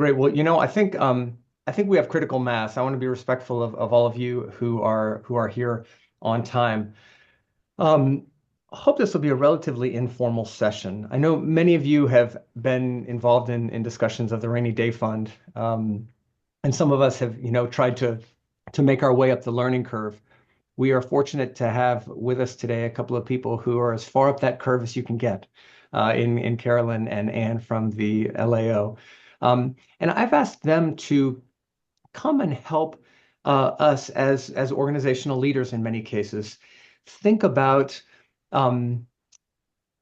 Great. Well, I think we have critical mass. I want to be respectful of all of you who are here on time. Um, I hope this will be a relatively informal session. I know many of you have been involved in discussions of the rainy day fund, and some of us have, tried to make our way up the learning curve. We are fortunate to have with us today a couple of people who are as far up that curve as you can get, in Carolyn and Anne from the LAO. And I've asked them to come and help us as organizational leaders in many cases think about um,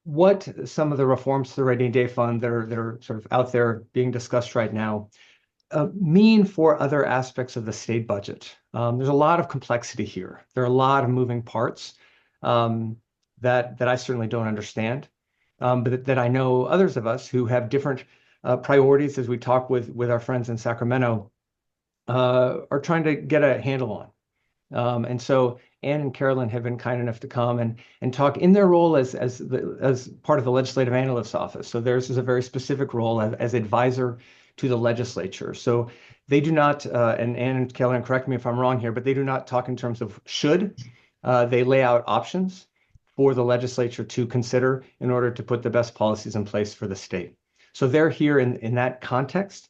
what some of the reforms to the rainy day fund that are sort of out there being discussed right now mean for other aspects of the state budget. There's a lot of complexity here. There are a lot of moving parts um, that I certainly don't understand, but that I know others of us who have different priorities as we talk with our friends in Sacramento are trying to get a handle on. And so Anne and Carolyn have been kind enough to come and talk in their role as part of the Legislative Analyst Office. So theirs is a very specific role as advisor to the legislature. So they do not, and Anne and Carolyn, correct me if I'm wrong here, but they do not talk in terms of should. They lay out options for the legislature to consider in order to put the best policies in place for the state. So they're here in that context.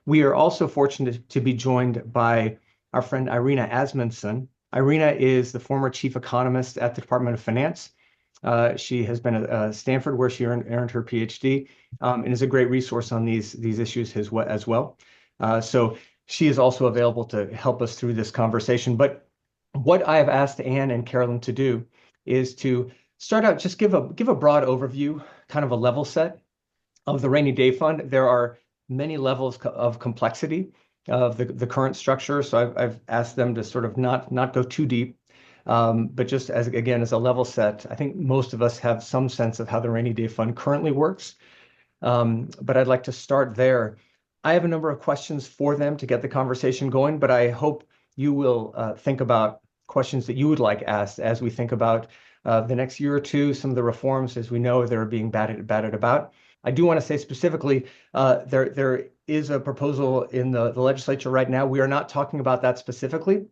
We are also fortunate to be joined by our friend Irina Asmundson. Irina is the former chief economist at the Department of Finance. She has been at Stanford, where she earned her PhD, and is a great resource on these issues as well. So she is also available to help us through this conversation. But what I have asked Anne and Carolyn to do is to start out, just give a broad overview, kind of a level set of the rainy day fund. There are many levels of complexity of the current structure. So I've asked them to sort of not go too deep, but just as a level set. I think most of us have some sense of how the rainy day fund currently works, but I'd like to start there. I have a number of questions for them to get the conversation going, but I hope you will think about questions that you would like asked as we think about the next year or two, some of the reforms, as we know, that are being batted about. I do want to say specifically, there is a proposal in the legislature right now. We are not talking about that specifically.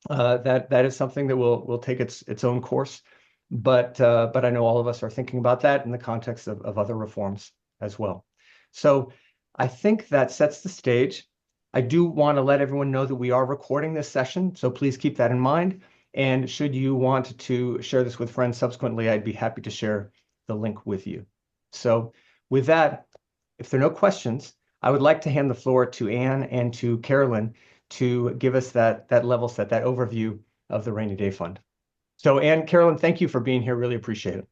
That is something that will take its own course. But I know all of us are thinking about that in the context of other reforms as well. So I think that sets the stage. I do want to let everyone know that we are recording this session, so please keep that in mind. And should you want to share this with friends subsequently, I'd be happy to share the link with you. So with that, if there are no questions, I would like to hand the floor to Anne and to Carolyn to give us that level set, that overview of the rainy day fund. So Anne, Carolyn, thank you for being here. Really appreciate it.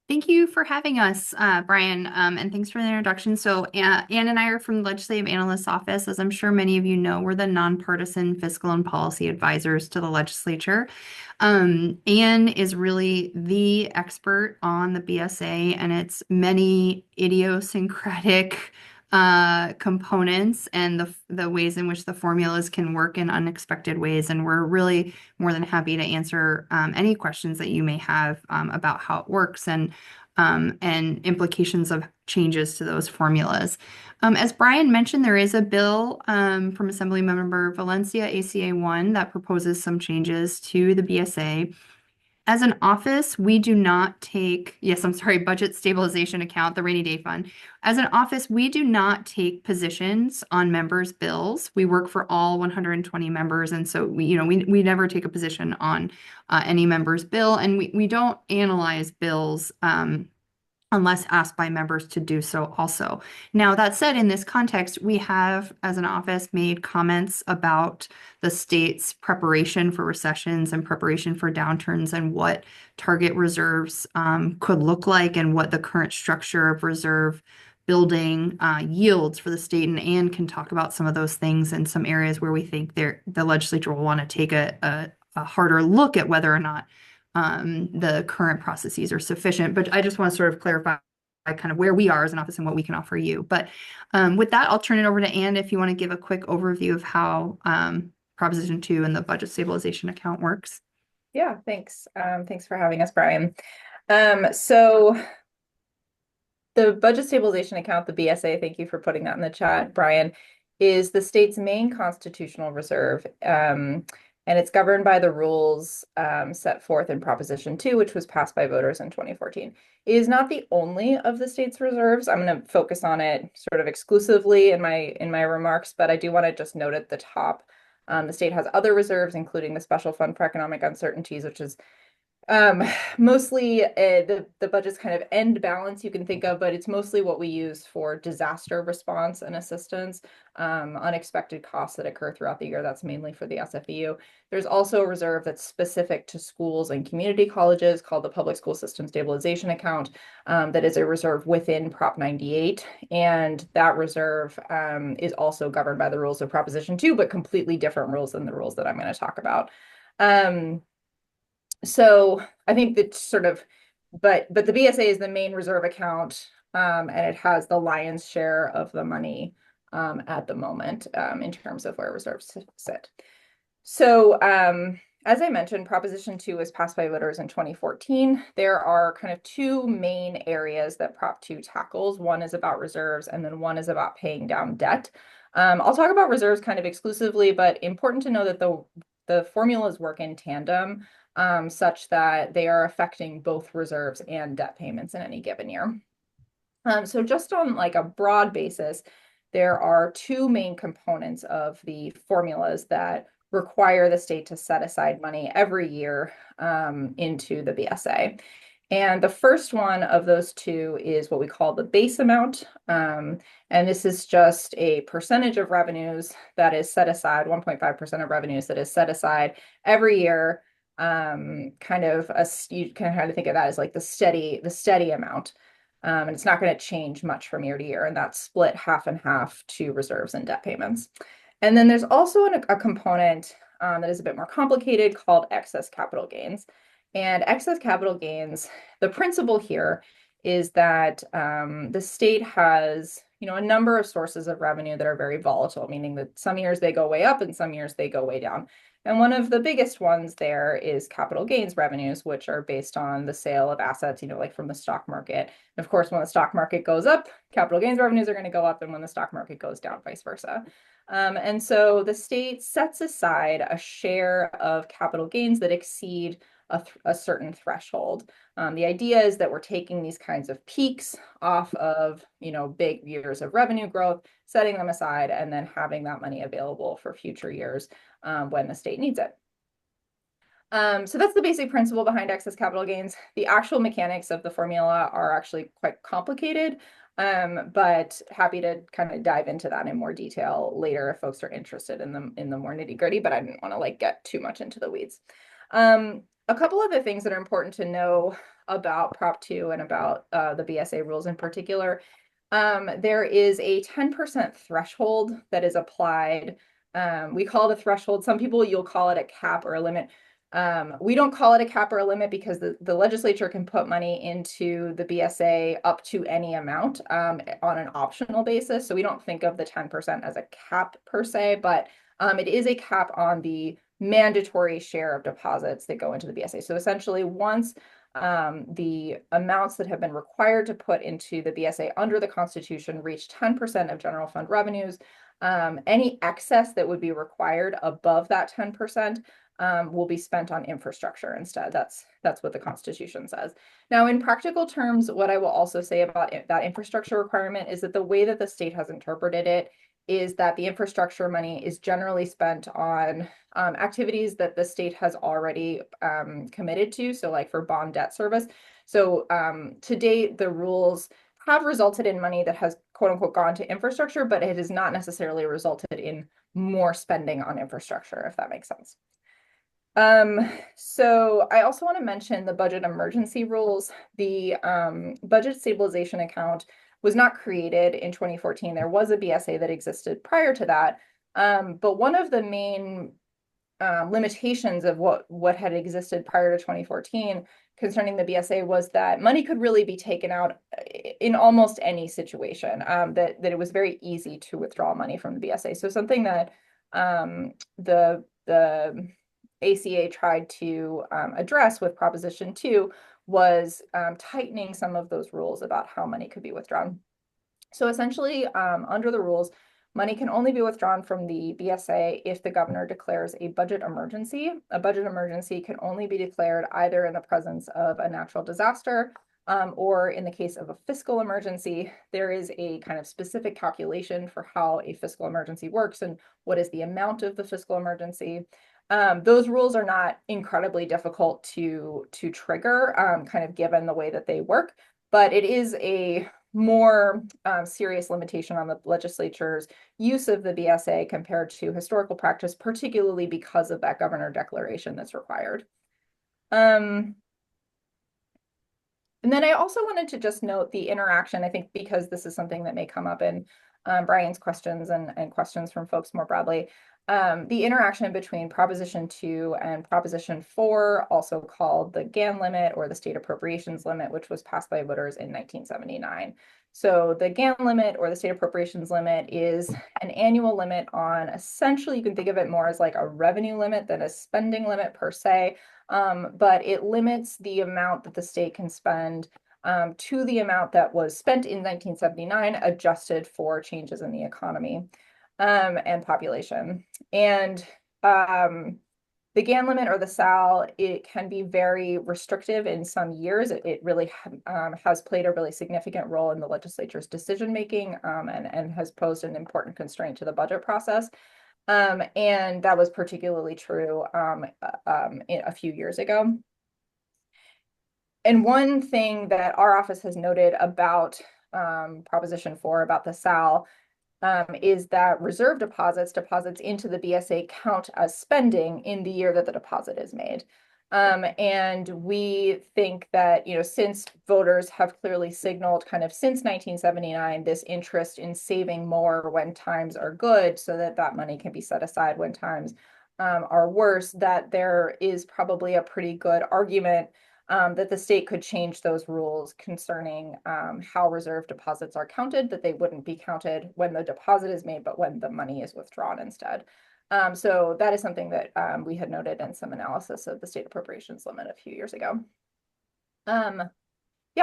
Thank you for having us, Brian, and thanks for the introduction. So Anne and I are from the Legislative Analyst Office. As I'm sure many of you know, we're the nonpartisan fiscal and policy advisors to the legislature. Anne is really the expert on the BSA and its many idiosyncratic components and the ways in which the formulas can work in unexpected ways. And we're really more than happy to answer any questions that you may have about how it works and implications of changes to those formulas. As Brian mentioned, there is a bill from Assemblymember Valencia, ACA 1, that proposes some changes to the BSA. As an office, we do not take, yes, I'm sorry, budget stabilization account, the rainy day fund. As an office, we do not take positions on members' bills. We work for all 120 members, and so we never take a position on any member's bill, and we don't analyze bills unless asked by members to do so also. Now, that said, in this context, we have, as an office, made comments about the state's preparation for recessions and preparation for downturns and what target reserves could look like and what the current structure of reserve building yields for the state. And Anne can talk about some of those things in some areas where we think the legislature will want to take a harder look at whether or not the current processes are sufficient. But I just want to sort of clarify kind of where we are as an office and what we can offer you. But with that, I'll turn it over to Anne if you want to give a quick overview of how Proposition 2 and the budget stabilization account works. Yeah, thanks. Thanks for having us, Brian. So The budget stabilization account, the BSA, thank you for putting that in the chat, Brian, is the state's main constitutional reserve. And it's governed by the rules set forth in Proposition 2, which was passed by voters in 2014. It is not the only of the state's reserves. I'm going to focus on it sort of exclusively in my remarks, but I do want to just note at the top, the state has other reserves, including the Special Fund for Economic Uncertainties, which is um, mostly the budget's kind of end balance you can think of, but it's mostly what we use for disaster response and assistance, unexpected costs that occur throughout the year. That's mainly for the SFEU. There's also a reserve that's specific to schools and community colleges called the Public School System Stabilization Account, that is a reserve within Prop 98. And that reserve is also governed by the rules of Proposition 2, but completely different rules than the rules that I'm going to talk about. So I think that sort of, but the BSA is the main reserve account, and it has the lion's share of the money at the moment in terms of where reserves sit. So as I mentioned, Proposition 2 was passed by voters in 2014. There are kind of two main areas that Prop 2 tackles. One is about reserves, and then one is about paying down debt. I'll talk about reserves kind of exclusively, but important to know that the formulas work in tandem, such that they are affecting both reserves and debt payments in any given year. So just on like a broad basis, there are two main components of the formulas that require the state to set aside money every year into the BSA. And the first one of those two is what we call the base amount. And this is just a percentage of revenues that is set aside, 1.5% of revenues that is set aside every year. Kind of you can kind of think of that as like the steady amount. And it's not going to change much from year to year. And that's split half and half to reserves and debt payments. And then there's also a component that is a bit more complicated called excess capital gains. And excess capital gains, the principle here is that the state has, a number of sources of revenue that are very volatile, meaning that some years they go way up and some years they go way down. And one of the biggest ones there is capital gains revenues, which are based on the sale of assets, like from the stock market. And of course, when the stock market goes up, capital gains revenues are going to go up, and when the stock market goes down, vice versa. And so the state sets aside a share of capital gains that exceed a certain threshold. The idea is that we're taking these kinds of peaks off of, big years of revenue growth, setting them aside, and then having that money available for future years when the state needs it. So that's the basic principle behind excess capital gains. The actual mechanics of the formula are actually quite complicated, but happy to kind of dive into that in more detail later if folks are interested in the more nitty gritty, but I didn't want to get too much into the weeds. A couple other things that are important to know about Prop 2 and about the BSA rules in particular. There is a 10% threshold that is applied. We call it a threshold. Some people, you'll call it a cap or a limit. We don't call it a cap or a limit because the legislature can put money into the BSA up to any amount on an optional basis. So we don't think of the 10% as a cap per se, but it is a cap on the mandatory share of deposits that go into the BSA. So essentially, once the amounts that have been required to put into the BSA under the Constitution reach 10% of general fund revenues, any excess that would be required above that 10% will be spent on infrastructure instead. That's what the Constitution says. Now, in practical terms, what I will also say about that infrastructure requirement is that the way that the state has interpreted it is that the infrastructure money is generally spent on activities that the state has already committed to, so like for bond debt service. So to date, the rules have resulted in money that has quote unquote gone to infrastructure, but it has not necessarily resulted in more spending on infrastructure, if that makes sense. So I also want to mention the budget emergency rules. The budget stabilization account was not created in 2014. There was a BSA that existed prior to that. But one of the main limitations of what had existed prior to 2014 concerning the BSA was that money could really be taken out in almost any situation, that it was very easy to withdraw money from the BSA. So something that the ACA tried to address with Proposition 2 was tightening some of those rules about how money could be withdrawn. So essentially, under the rules, money can only be withdrawn from the BSA if the governor declares a budget emergency. A budget emergency can only be declared either in the presence of a natural disaster, or in the case of a fiscal emergency. There is a kind of specific calculation for how a fiscal emergency works and what is the amount of the fiscal emergency. Those rules are not incredibly difficult to trigger, kind of given the way that they work, but it is a more serious limitation on the legislature's use of the BSA compared to historical practice, particularly because of that governor declaration that's required. And then I also wanted to just note the interaction, I think, because this is something that may come up in Brian's questions and questions from folks more broadly. The interaction between Proposition 2 and Proposition 4, also called the GAN limit or the state appropriations limit, which was passed by voters in 1979. So the GAN limit or the state appropriations limit is an annual limit on, essentially, you can think of it more as like a revenue limit than a spending limit per se, but it limits the amount that the state can spend to the amount that was spent in 1979, adjusted for changes in the economy and population. And the GAN limit or the SAL, it can be very restrictive in some years. It really has played a really significant role in the legislature's decision making, and has posed an important constraint to the budget process. And that was particularly true a few years ago. And one thing that our office has noted about Proposition 4, about the SAL, is that reserve deposits into the BSA count as spending in the year that the deposit is made. And we think that, since voters have clearly signaled kind of since 1979, this interest in saving more when times are good so that that money can be set aside when times are worse, that there is probably a pretty good argument that the state could change those rules concerning how reserve deposits are counted, that they wouldn't be counted when the deposit is made, but when the money is withdrawn instead. So that is something that we had noted in some analysis of the state appropriations limit a few years ago. Yeah,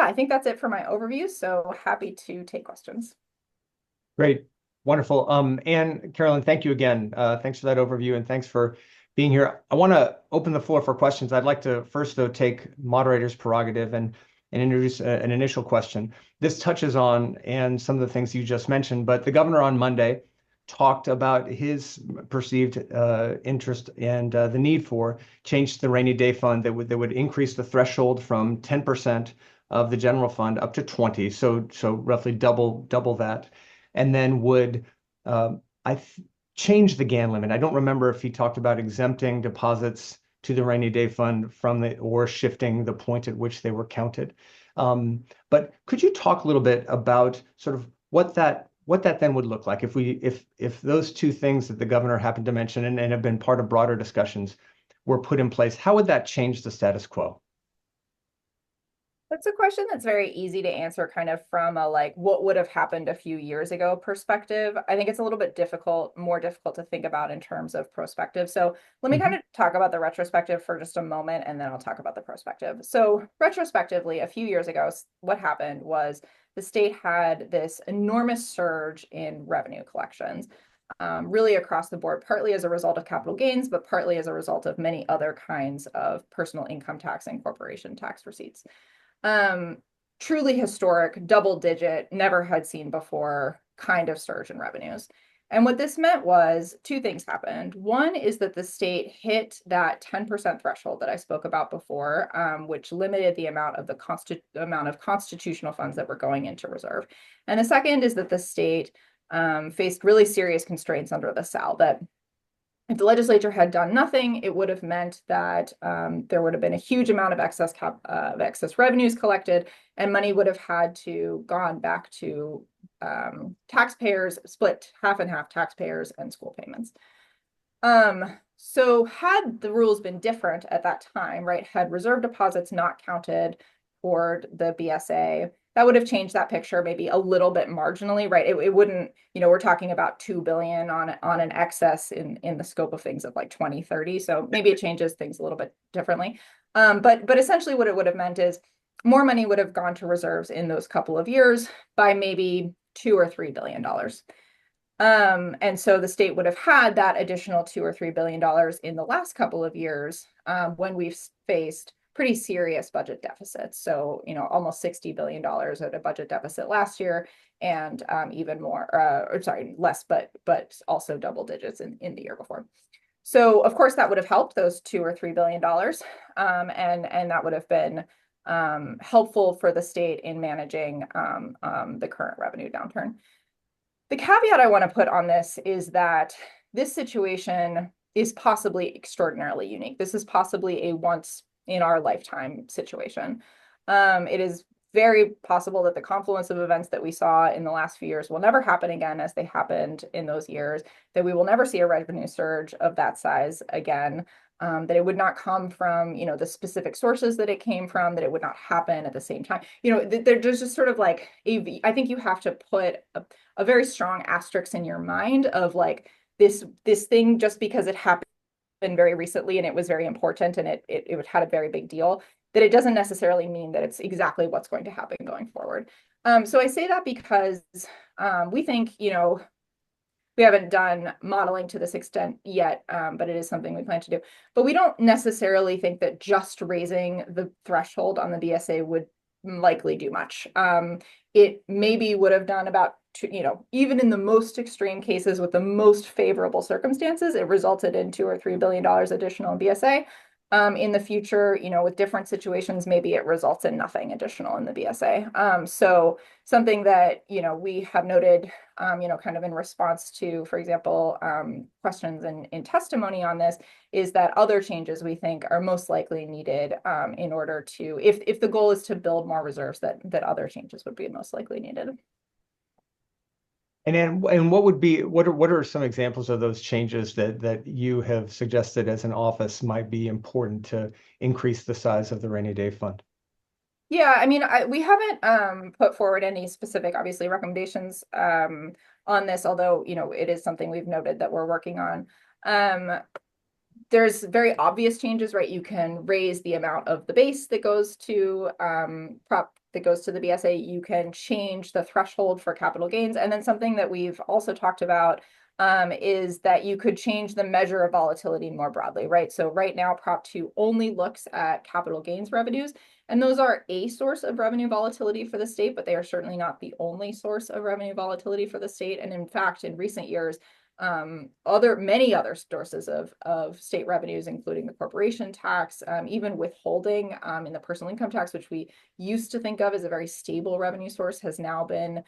I think that's it for my overview. So happy to take questions. Great. Wonderful. And Carolyn, thank you again. Thanks for that overview, and thanks for being here. I want to open the floor for questions. I'd like to first, though, take moderator's prerogative and introduce an initial question. This touches on and some of the things you just mentioned, but the governor on Monday talked about his perceived interest and the need for change to the rainy day fund that would increase the threshold from 10% of the general fund up to 20, so roughly double that, and then would change the GAN limit. I don't remember if he talked about exempting deposits to the rainy day fund or shifting the point at which they were counted. But could you talk a little bit about sort of what that then would look like if those two things that the governor happened to mention and have been part of broader discussions were put in place? How would that change the status quo? That's a question that's very easy to answer kind of from a what would have happened a few years ago perspective. I think it's a little bit more difficult to think about in terms of prospective. So let me kind of talk about the retrospective for just a moment, and then I'll talk about the prospective. So retrospectively, a few years ago, what happened was the state had this enormous surge in revenue collections, really across the board, partly as a result of capital gains, but partly as a result of many other kinds of personal income tax and corporation tax receipts. Truly historic, double digit, never had seen before kind of surge in revenues. And what this meant was two things happened. One is that the state hit that 10% threshold that I spoke about before, which limited the amount of constitutional funds that were going into reserve. And the second is that the state faced really serious constraints under the SAL, that if the legislature had done nothing, it would have meant that there would have been a huge amount of excess revenues collected, and money would have had to gone back to taxpayers, split half and half, taxpayers and school payments. So had the rules been different at that time, right, had reserve deposits not counted toward the BSA, that would have changed that picture maybe a little bit marginally, right? It wouldn't, we're talking about $2 billion on an excess in the scope of things of like 2030. So maybe it changes things a little bit differently. But essentially what it would have meant is more money would have gone to reserves in those couple of years by maybe $2 or $3 billion. And so the state would have had that additional $2 or $3 billion in the last couple of years when we've faced pretty serious budget deficits. So, almost $60 billion at a budget deficit last year, and even more, or sorry, less, but also double digits in the year before. So, of course, that would have helped those $2 or $3 billion, and that would have been helpful for the state in managing the current revenue downturn. The caveat I want to put on this is that this situation is possibly extraordinarily unique. This is possibly a once in our lifetime situation. It is very possible that the confluence of events that we saw in the last few years will never happen again as they happened in those years, that we will never see a revenue surge of that size again, that it would not come from, the specific sources that it came from, that it would not happen at the same time. There's just sort of like, I think you have to put a very strong asterisk in your mind of like this thing, just because it happened very recently and it was very important and it had a very big deal, that it doesn't necessarily mean that it's exactly what's going to happen going forward. So I say that because we think, we haven't done modeling to this extent yet, but it is something we plan to do. But we don't necessarily think that just raising the threshold on the BSA would likely do much. It maybe would have done about, even in the most extreme cases with the most favorable circumstances, it resulted in $2 or $3 billion additional in BSA. In the future, with different situations, maybe it results in nothing additional in the BSA. So something that, we have noted, kind of in response to, for example, questions in testimony on this, is that other changes we think are most likely needed in order to, if the goal is to build more reserves, that other changes would be most likely needed. And what are some examples of those changes that you have suggested as an office might be important to increase the size of the rainy day fund? Yeah, I mean, we haven't put forward any specific, obviously, recommendations on this, although, it is something we've noted that we're working on. There's very obvious changes, right? You can raise the amount of the base that goes to the BSA. You can change the threshold for capital gains. And then something that we've also talked about is that you could change the measure of volatility more broadly, right? So right now, Prop 2 only looks at capital gains revenues, and those are a source of revenue volatility for the state, but they are certainly not the only source of revenue volatility for the state. And in fact, in recent years, many other sources of state revenues, including the corporation tax, even withholding in the personal income tax, which we used to think of as a very stable revenue source, has now been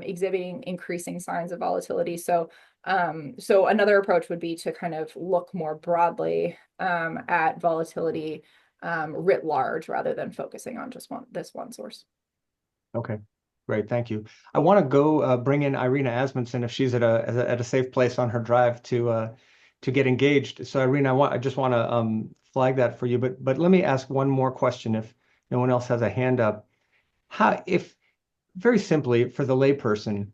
exhibiting increasing signs of volatility. So another approach would be to kind of look more broadly at volatility writ large, rather than focusing on just this one source. Okay. Great, thank you. I want to go bring in Irina Asmundsen if she's at a safe place on her drive to get engaged. So Irina, I just want to flag that for you. But let me ask one more question if no one else has a hand up. If very simply for the layperson,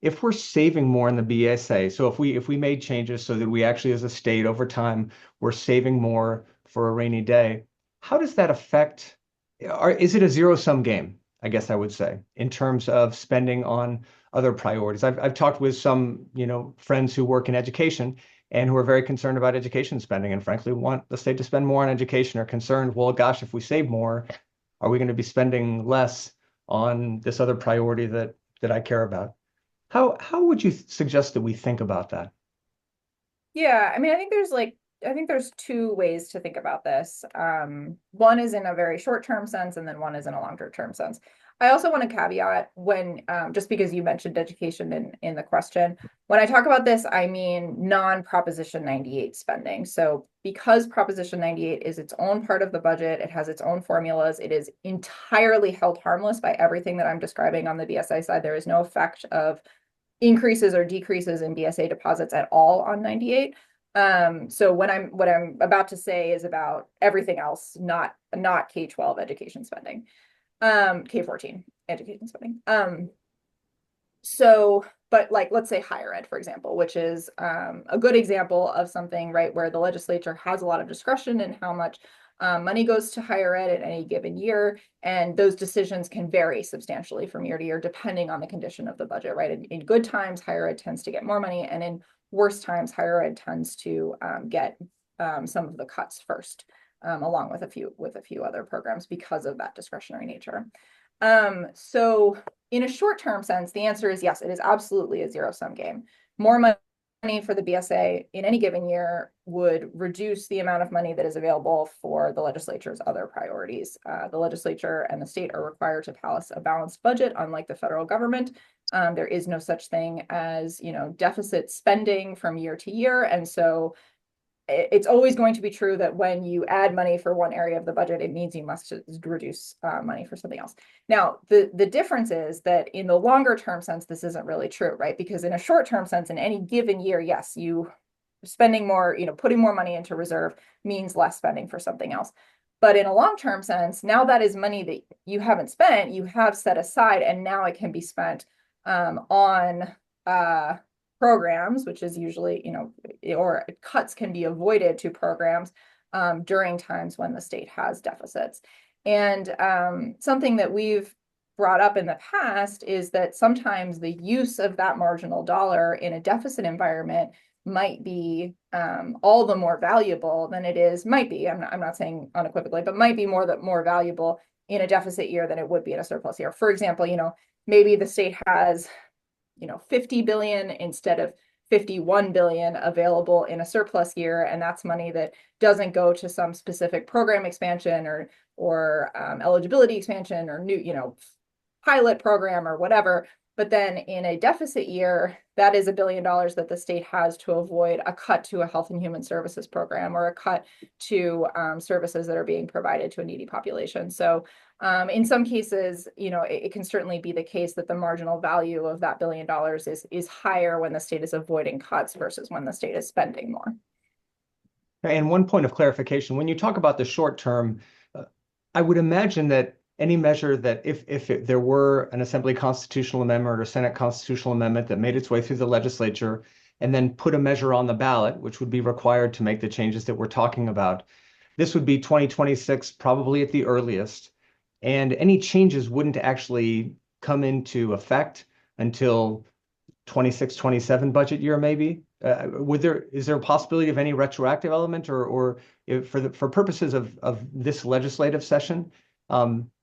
if we're saving more in the BSA, so if we made changes so that we actually as a state over time we're saving more for a rainy day, how does that affect? Is it a zero-sum game? I guess I would say, in terms of spending on other priorities. I've talked with some, friends who work in education and who are very concerned about education spending and frankly want the state to spend more on education, are concerned, well, gosh, if we save more, are we going to be spending less on this other priority that I care about? How would you suggest that we think about that? Yeah, I mean, I think there's two ways to think about this. One is in a very short-term sense, and then one is in a longer-term sense. I also want to caveat when, just because you mentioned education in the question, when I talk about this, I mean non-Proposition 98 spending. So because Proposition 98 is its own part of the budget, it has its own formulas, it is entirely held harmless by everything that I'm describing on the BSA side. There is no effect of increases or decreases in BSA deposits at all on 98. So what I'm about to say is about everything else, not K-12 education spending, K-14 education spending. But like, let's say higher ed, for example, which is a good example of something, right, where the legislature has a lot of discretion in how much Money goes to higher ed at any given year, and those decisions can vary substantially from year to year, depending on the condition of the budget, right? In good times, higher ed tends to get more money, and in worse times, higher ed tends to get some of the cuts first, along with a few other programs because of that discretionary nature. So in a short-term sense, the answer is yes, it is absolutely a zero-sum game. More money for the BSA in any given year would reduce the amount of money that is available for the legislature's other priorities. The legislature and the state are required to pass a balanced budget, unlike the federal government. There is no such thing as, deficit spending from year to year. And so it's always going to be true that when you add money for one area of the budget, it means you must reduce money for something else. Now, the difference is that in the longer term sense, this isn't really true, right? Because in a short term sense, in any given year, yes, you spending more, putting more money into reserve means less spending for something else. But in a long term sense, now that is money that you haven't spent, you have set aside, and now it can be spent on programs, which is usually, or cuts can be avoided to programs during times when the state has deficits. And something that we've brought up in the past is that sometimes the use of that marginal dollar in a deficit environment might be all the more valuable than it is, might be, I'm not saying unequivocally, but might be more valuable in a deficit year than it would be in a surplus year. For example, maybe the state has 50 billion instead of 51 billion available in a surplus year, and that's money that doesn't go to some specific program expansion or eligibility expansion or new pilot program or whatever. But then in a deficit year, that is $1 billion that the state has to avoid a cut to a health and human services program or a cut to services that are being provided to a needy population. So in some cases, it can certainly be the case that the marginal value of that $1 billion is higher when the state is avoiding cuts versus when the state is spending more. And one point of clarification, when you talk about the short term, I would imagine that any measure that if there were an Assembly constitutional amendment or a Senate constitutional amendment that made its way through the legislature and then put a measure on the ballot, which would be required to make the changes that we're talking about, this would be 2026, probably at the earliest. And any changes wouldn't actually come into effect until 26, 27 budget year, maybe. Is there a possibility of any retroactive element, or for purposes of this legislative session,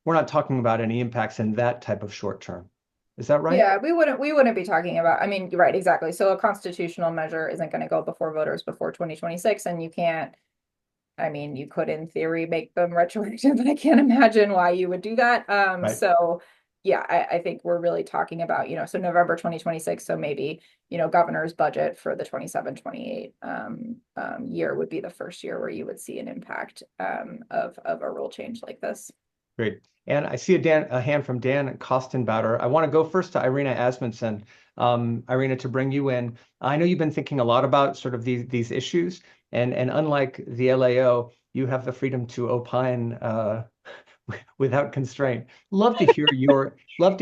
we're not talking about any impacts in that type of short term. Is that right? Yeah, we wouldn't be talking about, right, exactly. So a constitutional measure isn't going to go before voters before 2026, and you can't, you could in theory make them retroactive, but I can't imagine why you would do that. Right. So yeah, I think we're really talking about, so November 2026. So maybe, governor's budget for the 27-28 year would be the first year where you would see an impact of a rule change like this. Great. And I see a hand from Dan Kostenbauer. I want to go first to Irina Asmundsen. Irina, to bring you in. I know you've been thinking a lot about sort of these issues, and unlike the LAO, you have the freedom to opine without constraint. Love to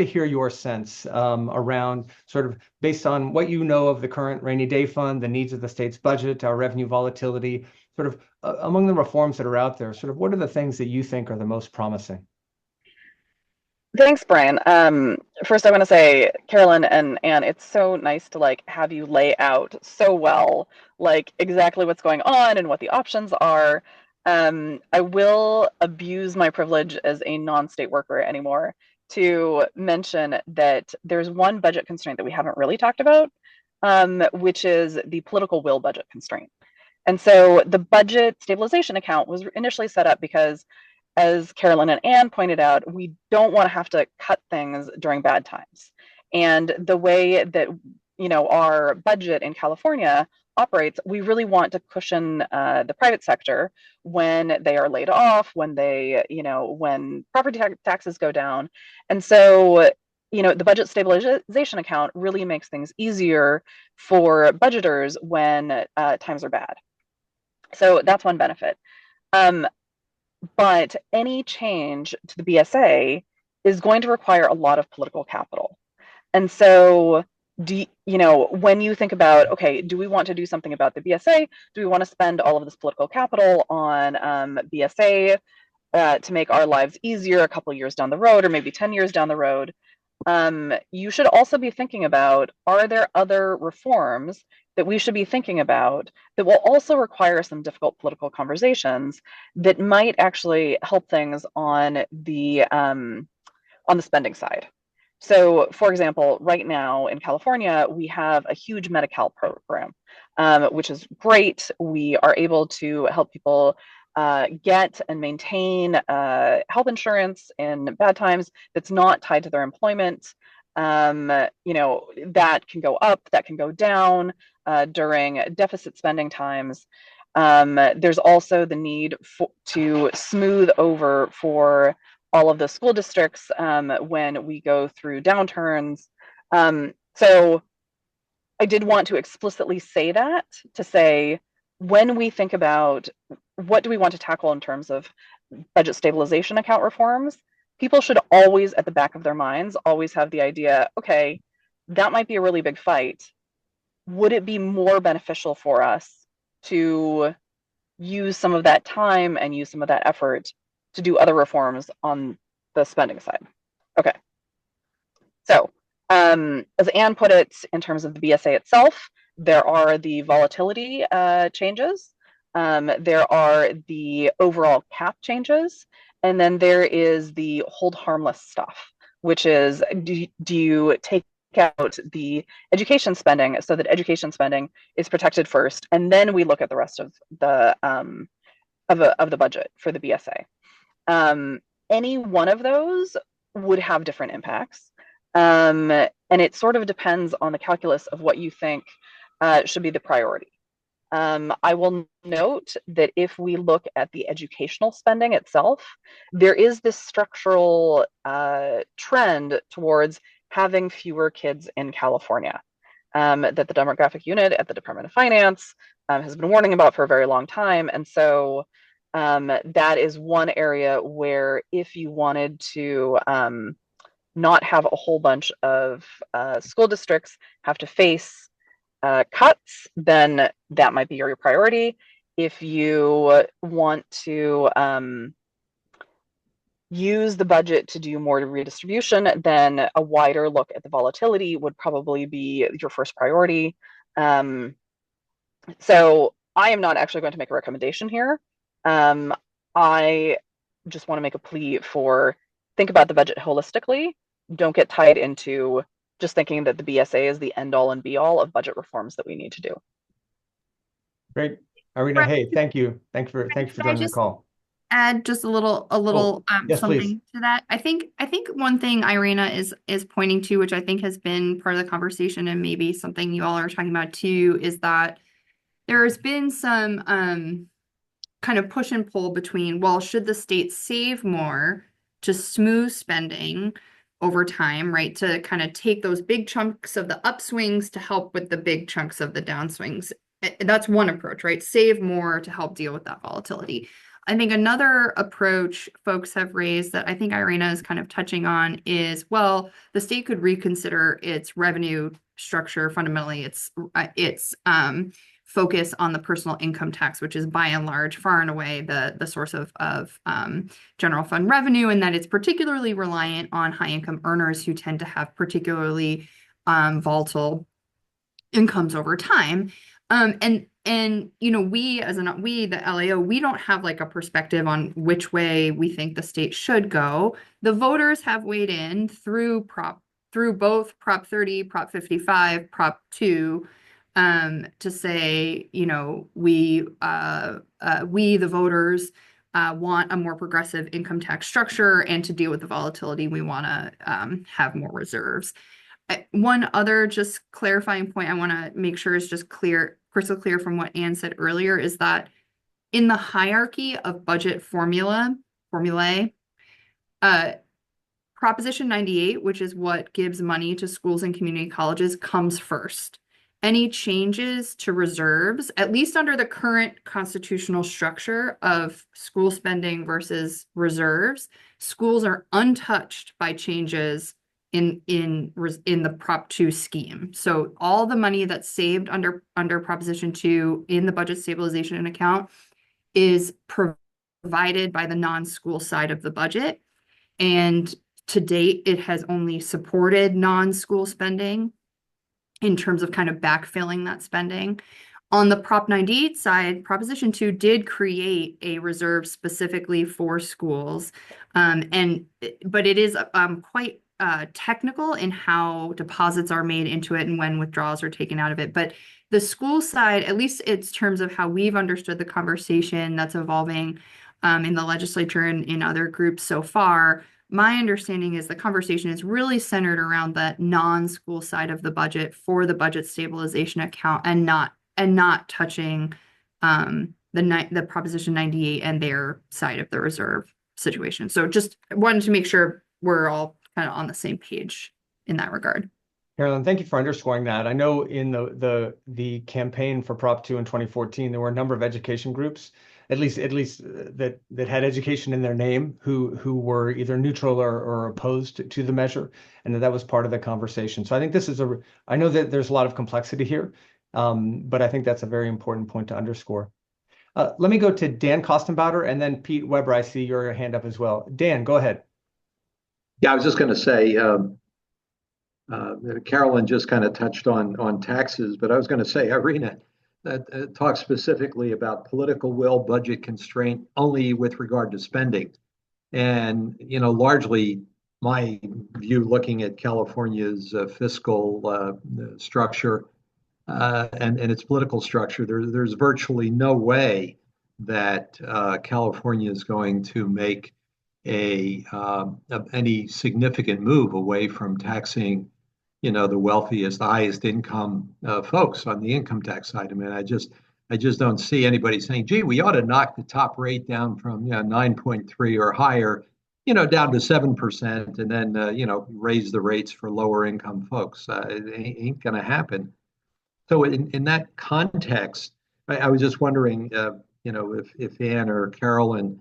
hear your sense around sort of based on what you know of the current rainy day fund, the needs of the state's budget, our revenue volatility, sort of among the reforms that are out there, sort of what are the things that you think are the most promising? Thanks, Brian. First, I want to say, Carolyn and Anne, it's so nice to have you lay out so well, exactly what's going on and what the options are. I will abuse my privilege as a non-state worker anymore to mention that there's one budget constraint that we haven't really talked about, which is the political will budget constraint. And so the budget stabilization account was initially set up because, as Carolyn and Anne pointed out, we don't want to have to cut things during bad times. And the way that our budget in California operates, we really want to cushion the private sector when they are laid off, when when property taxes go down. And so the budget stabilization account really makes things easier for budgeters when times are bad. So that's one benefit. But any change to the BSA is going to require a lot of political capital. And so when you think about, okay, do we want to do something about the BSA? Do we want to spend all of this political capital on BSA to make our lives easier a couple years down the road, or maybe 10 years down the road? You should also be thinking about, are there other reforms that we should be thinking about that will also require some difficult political conversations that might actually help things on the spending side? So, for example, right now in California, we have a huge Medi-Cal program, which is great. We are able to help people get and maintain health insurance in bad times that's not tied to their employment. That can go up, that can go down during deficit spending times. There's also the need to smooth over for all of the school districts when we go through downturns. So I did want to explicitly say that, to say, when we think about what do we want to tackle in terms of budget stabilization account reforms, people should always, at the back of their minds, always have the idea, okay, that might be a really big fight. Would it be more beneficial for us to use some of that time and use some of that effort to do other reforms on the spending side? Okay. So, as Anne put it, in terms of the BSA itself, there are the volatility changes, there are the overall cap changes, and then there is the hold harmless stuff, which is, do you take out the education spending so that education spending is protected first, and then we look at the rest of the budget for the BSA. Any one of those would have different impacts. And it sort of depends on the calculus of what you think should be the priority. I will note that if we look at the educational spending itself, there is this structural trend towards having fewer kids in California, that the demographic unit at the Department of Finance has been warning about for a very long time. And so that is one area where, if you wanted to not have a whole bunch of school districts have to face cuts, then that might be your priority. If you want to use the budget to do more redistribution, then a wider look at the volatility would probably be your first priority. So I am not actually going to make a recommendation here. I just want to make a plea for, think about the budget holistically. Don't get tied into just thinking that the BSA is the end all and be all of budget reforms that we need to do. Great. Irina, hey, thank you. Thanks for joining the call. Add just a little yes, something please. to that. I think one thing Irina is pointing to, which I think has been part of the conversation and maybe something you all are talking about too, is that there's been some kind of push and pull between, well, should the state save more to smooth spending over time, right? To kind of take those big chunks of the upswings to help with the big chunks of the downswings. That's one approach, right? Save more to help deal with that volatility. I think another approach folks have raised that I think Irina is kind of touching on is, well, the state could reconsider its revenue structure. Fundamentally, its focus on the personal income tax, which is by and large, far and away, the source of general fund revenue, and that it's particularly reliant on high income earners who tend to have particularly volatile incomes over time. And we the LAO, we don't have like a perspective on which way we think the state should go. The voters have weighed in through both Prop 30, Prop 55, Prop 2, to say, we the voters want a more progressive income tax structure, and to deal with the volatility, we want to have more reserves. One other just clarifying point I want to make sure is just crystal clear from what Anne said earlier, is that in the hierarchy of budget formulae, Proposition 98, which is what gives money to schools and community colleges, comes first. Any changes to reserves, at least under the current constitutional structure of school spending versus reserves, schools are untouched by changes in the Prop 2 scheme. So all the money that's saved under Proposition 2 in the budget stabilization account is provided by the non-school side of the budget. And to date, it has only supported non-school spending in terms of kind of backfilling that spending. On the Prop 98 side, Proposition 2 did create a reserve specifically for schools. But it is quite technical in how deposits are made into it and when withdrawals are taken out of it. But the school side, at least it's terms of how we've understood the conversation that's evolving in the legislature and in other groups so far, my understanding is the conversation is really centered around the non-school side of the budget for the budget stabilization account and not touching the Proposition 98 and their side of the reserve situation. So just wanted to make sure we're all kind of on the same page in that regard. Carolyn, thank you for underscoring that. I know in the campaign for Prop 2 in 2014, there were a number of education groups, at least that had education in their name, who were either neutral or opposed to the measure, and that was part of the conversation. So I think I know that there's a lot of complexity here, but I think that's a very important point to underscore. Let me go to Dan Kostenbauer and then Pete Weber. I see your hand up as well. Dan, go ahead. Yeah, I was just going to say, Carolyn just kind of touched on taxes, but I was going to say, Irina, talks specifically about political will, budget constraint only with regard to spending. And, largely my view looking at California's fiscal structure and its political structure, there's virtually no way that California is going to make any significant move away from taxing the wealthiest, the highest income folks on the income tax side. I mean, I just don't see anybody saying, gee, we ought to knock the top rate down from 9.3 or higher, down to 7%, and then raise the rates for lower income folks. It ain't going to happen. So in that context, I was just wondering, if Ann or Carolyn,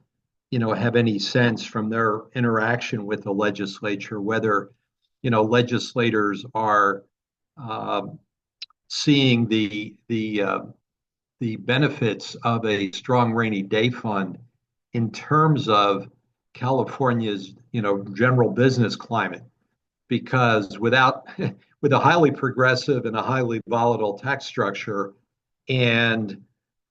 have any sense from their interaction with the legislature whether legislators are seeing the benefits of a strong rainy day fund in terms of California's general business climate, because with a highly progressive and a highly volatile tax structure and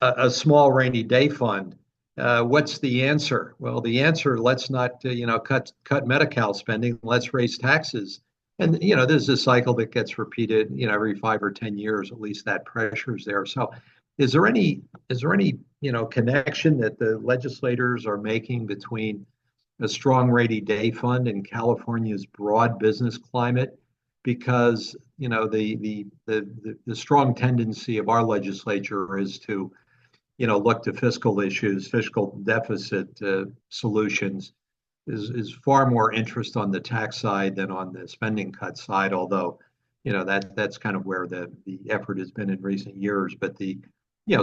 a small rainy day fund, what's the answer? Well, the answer, let's not cut Medi-Cal spending, let's raise taxes. And this is a cycle that gets repeated every 5 or 10 years, at least that pressure is there. So is there any connection that the legislators are making between a strong rainy day fund and California's broad business climate? Because the strong tendency of our legislature is to look to fiscal issues, fiscal deficit solutions, is far more interest on the tax side than on the spending cut side, although that's kind of where the effort has been in recent years. But the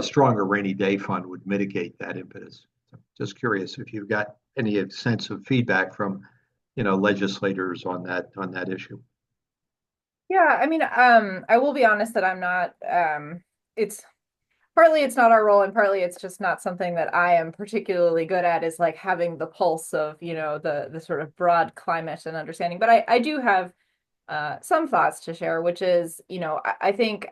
stronger rainy day fund would mitigate that impetus. So just curious if you've got any sense of feedback from legislators on that issue. Yeah, I mean, I will be honest that I'm not, it's partly it's not our role, and partly it's just not something that I am particularly good at, is like having the pulse of, the sort of broad climate and understanding. But I do have some thoughts to share, which is, I think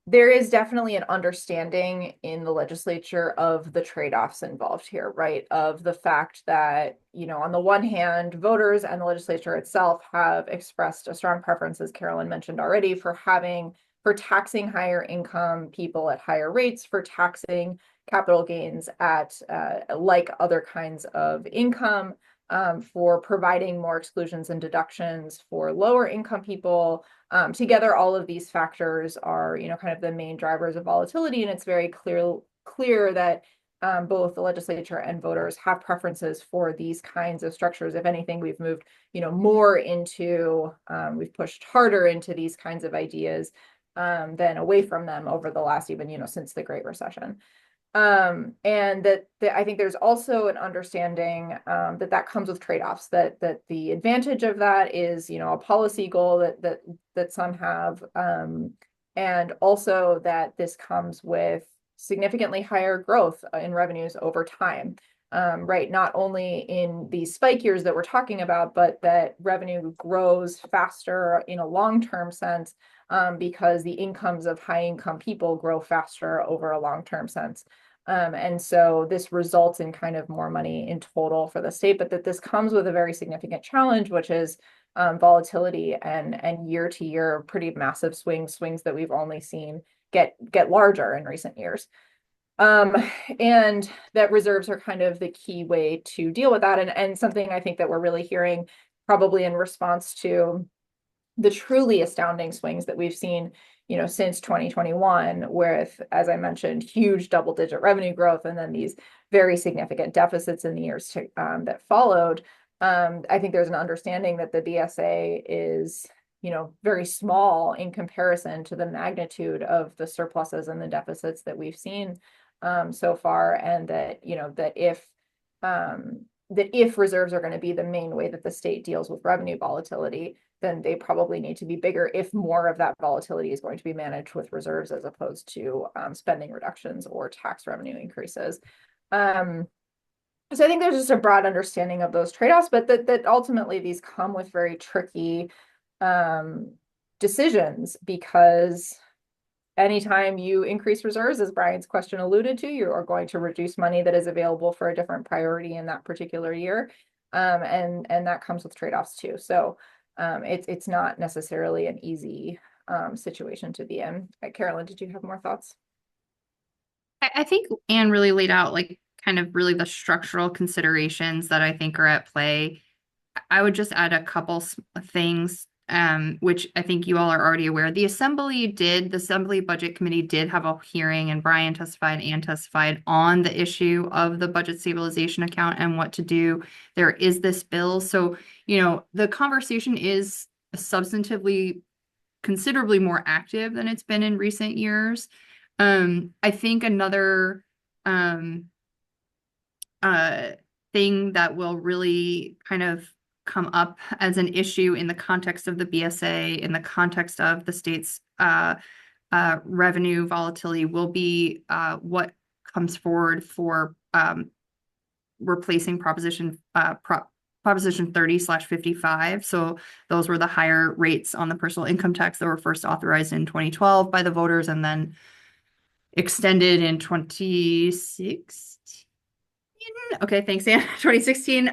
there is definitely an understanding in the legislature of the trade-offs involved here, right? Of the fact that, on the one hand, voters and the legislature itself have expressed a strong preference, as Carolyn mentioned already, for taxing higher income people at higher rates, for taxing capital gains at like other kinds of income, for providing more exclusions and deductions for lower income people. Together, all of these factors are, kind of the main drivers of volatility, and it's very clear that both the legislature and voters have preferences for these kinds of structures. If anything, we've moved, more into, we've pushed harder into these kinds of ideas than away from them over the last, even, since the Great Recession. And that I think there's also an understanding that comes with trade-offs, that the advantage of that is, a policy goal that some have, and also that this comes with significantly higher growth in revenues over time. Right, not only in these spike years that we're talking about, but that revenue grows faster in a long-term sense, because the incomes of high-income people grow faster over a long-term sense. And so this results in kind of more money in total for the state, but that this comes with a very significant challenge, which is volatility and year to year pretty massive swings that we've only seen get larger in recent years. And that reserves are kind of the key way to deal with that, and something I think that we're really hearing probably in response to the truly astounding swings that we've seen, since 2021, with, as I mentioned, huge double-digit revenue growth, and then these very significant deficits in the years that followed. I think there's an understanding that the BSA is, very small in comparison to the magnitude of the surpluses and the deficits that we've seen so far, and that, that if reserves are going to be the main way that the state deals with revenue volatility, then they probably need to be bigger if more of that volatility is going to be managed with reserves as opposed to spending reductions or tax revenue increases. So I think there's just a broad understanding of those trade-offs, but that ultimately these come with very tricky decisions, because anytime you increase reserves, as Brian's question alluded to, you are going to reduce money that is available for a different priority in that particular year. And that comes with trade-offs too. So it's not necessarily an easy situation to be in. Carolyn, did you have more thoughts? I think Anne really laid out like kind of really the structural considerations that I think are at play. I would just add a couple things, which I think you all are already aware. The Assembly Budget Committee did have a hearing, and Brian testified and testified on the issue of the budget stabilization account and what to do. There is this bill. So, the conversation is substantively considerably more active than it's been in recent years. I think another thing that will really kind of come up as an issue in the context of the BSA, in the context of the state's revenue volatility, will be what comes forward for replacing Proposition 30/55. So those were the higher rates on the personal income tax that were first authorized in 2012 by the voters and then extended in 2016. Okay, thanks, Anne. 2016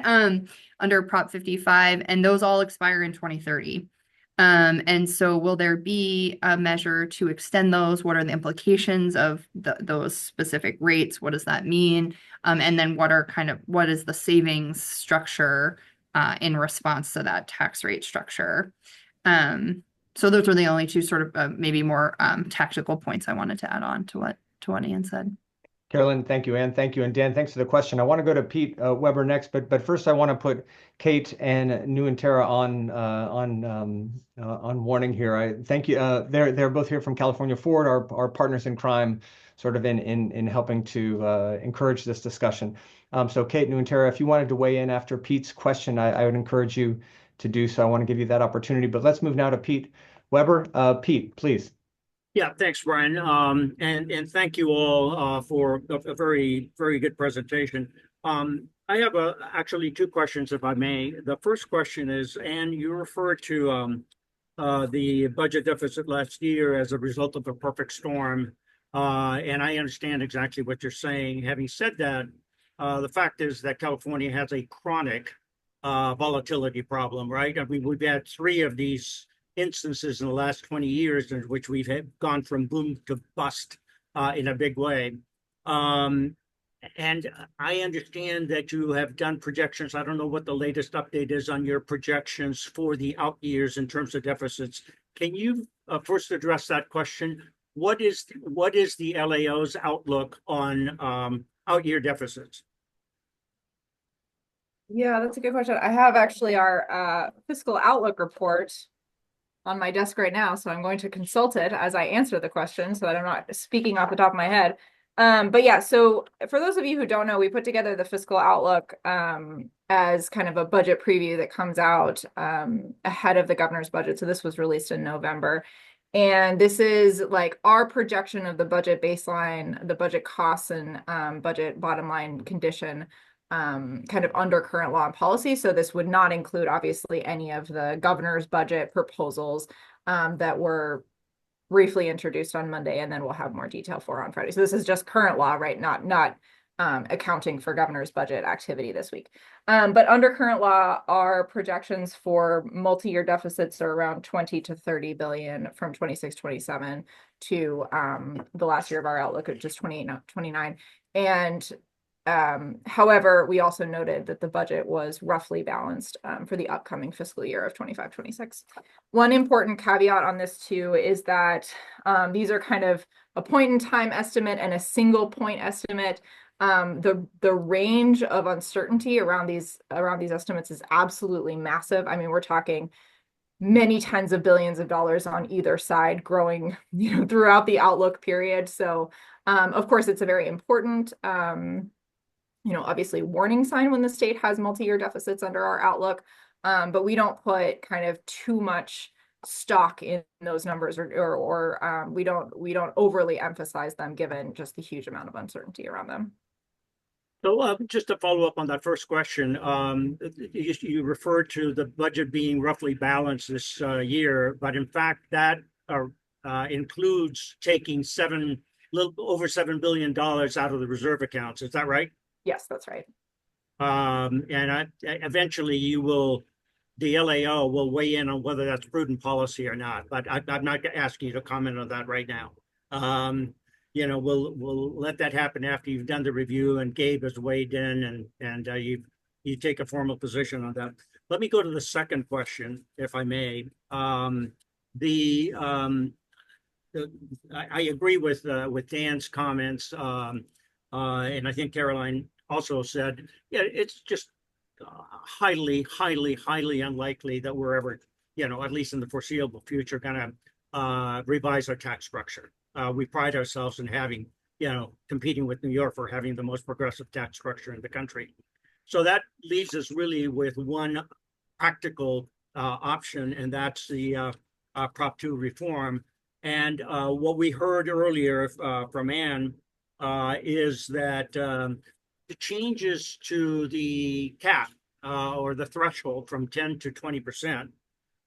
under Prop 55, and those all expire in 2030. And so will there be a measure to extend those? What are the implications of those specific rates? What does that mean? And then what is the savings structure in response to that tax rate structure? So those were the only two sort of maybe more tactical points I wanted to add on to what Anne said. Carolyn, thank you, Anne. Thank you, and Dan, thanks for the question. I want to go to Pete Weber next, but first I want to put Kate and Nuantara on warning here. I thank you. They're both here from California Forward, our partners in crime, sort of in helping to encourage this discussion. So Kate, Nuantara, if you wanted to weigh in after Pete's question, I would encourage you to do so. I want to give you that opportunity. But let's move now to Pete Weber. Pete, please. Yeah, thanks, Brian. And thank you all for a very, very good presentation. I have actually two questions, if I may. The first question is, Anne, you referred to the budget deficit last year as a result of a perfect storm. And I understand exactly what you're saying. Having said that, the fact is that California has a chronic volatility problem, right? I mean, we've had 3 of these instances in the last 20 years in which we've gone from boom to bust in a big way. And I understand that you have done projections. I don't know what the latest update is on your projections for the out years in terms of deficits. Can you first address that question? What is the LAO's outlook on out year deficits? Yeah, that's a good question. I have actually our fiscal outlook report on my desk right now, so I'm going to consult it as I answer the question so that I'm not speaking off the top of my head. But yeah, so for those of you who don't know, we put together the fiscal outlook as kind of a budget preview that comes out ahead of the governor's budget. So this was released in November. And this is like our projection of the budget baseline, the budget costs and budget bottom line condition kind of under current law and policy. So this would not include obviously any of the governor's budget proposals that were briefly introduced on Monday, and then we'll have more detail for on Friday. So this is just current law, right? Not accounting for governor's budget activity this week. But under current law, our projections for multi-year deficits are around 20 to 30 billion from 26-27 to the last year of our outlook, which is 28-29. And however, we also noted that the budget was roughly balanced for the upcoming fiscal year of 25-26. One important caveat on this too is that these are kind of a point in time estimate and a single point estimate. The range of uncertainty around these estimates is absolutely massive. I mean, we're talking many tens of billions of dollars on either side growing, throughout the outlook period. So of course, it's a very important obviously warning sign when the state has multi-year deficits under our outlook, but we don't put kind of too much stock in those numbers or we don't overly emphasize them given just the huge amount of uncertainty around them. So just to follow up on that first question, you referred to the budget being roughly balanced this year, but in fact that includes taking little over $7 billion out of the reserve accounts. Is that right? Yes, that's right. And eventually the LAO will weigh in on whether that's prudent policy or not, but I'm not asking you to comment on that right now. We'll let that happen after you've done the review and Gabe has weighed in and you take a formal position on that. Let me go to the second question, if I may. I agree with Dan's comments, and I think Caroline also said, yeah, it's just highly unlikely that we're ever, at least in the foreseeable future, going to revise our tax structure. We pride ourselves in having, competing with New York for having the most progressive tax structure in the country. So that leaves us really with one practical option, and that's the Prop 2 reform. And what we heard earlier from Ann is that the changes to the cap or the threshold from 10 to 20%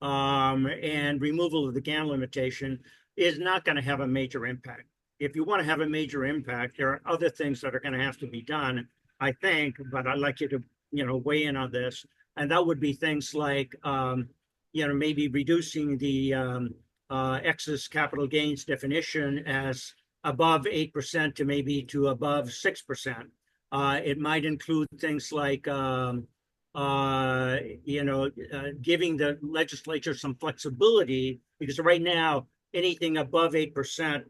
and removal of the GAN limitation is not going to have a major impact. If you want to have a major impact, there are other things that are going to have to be done, I think, but I'd like you to, weigh in on this. And that would be things like, maybe reducing the excess capital gains definition as above 8% to maybe to above 6%. It might include things like, giving the legislature some flexibility, because right now, anything above 8%,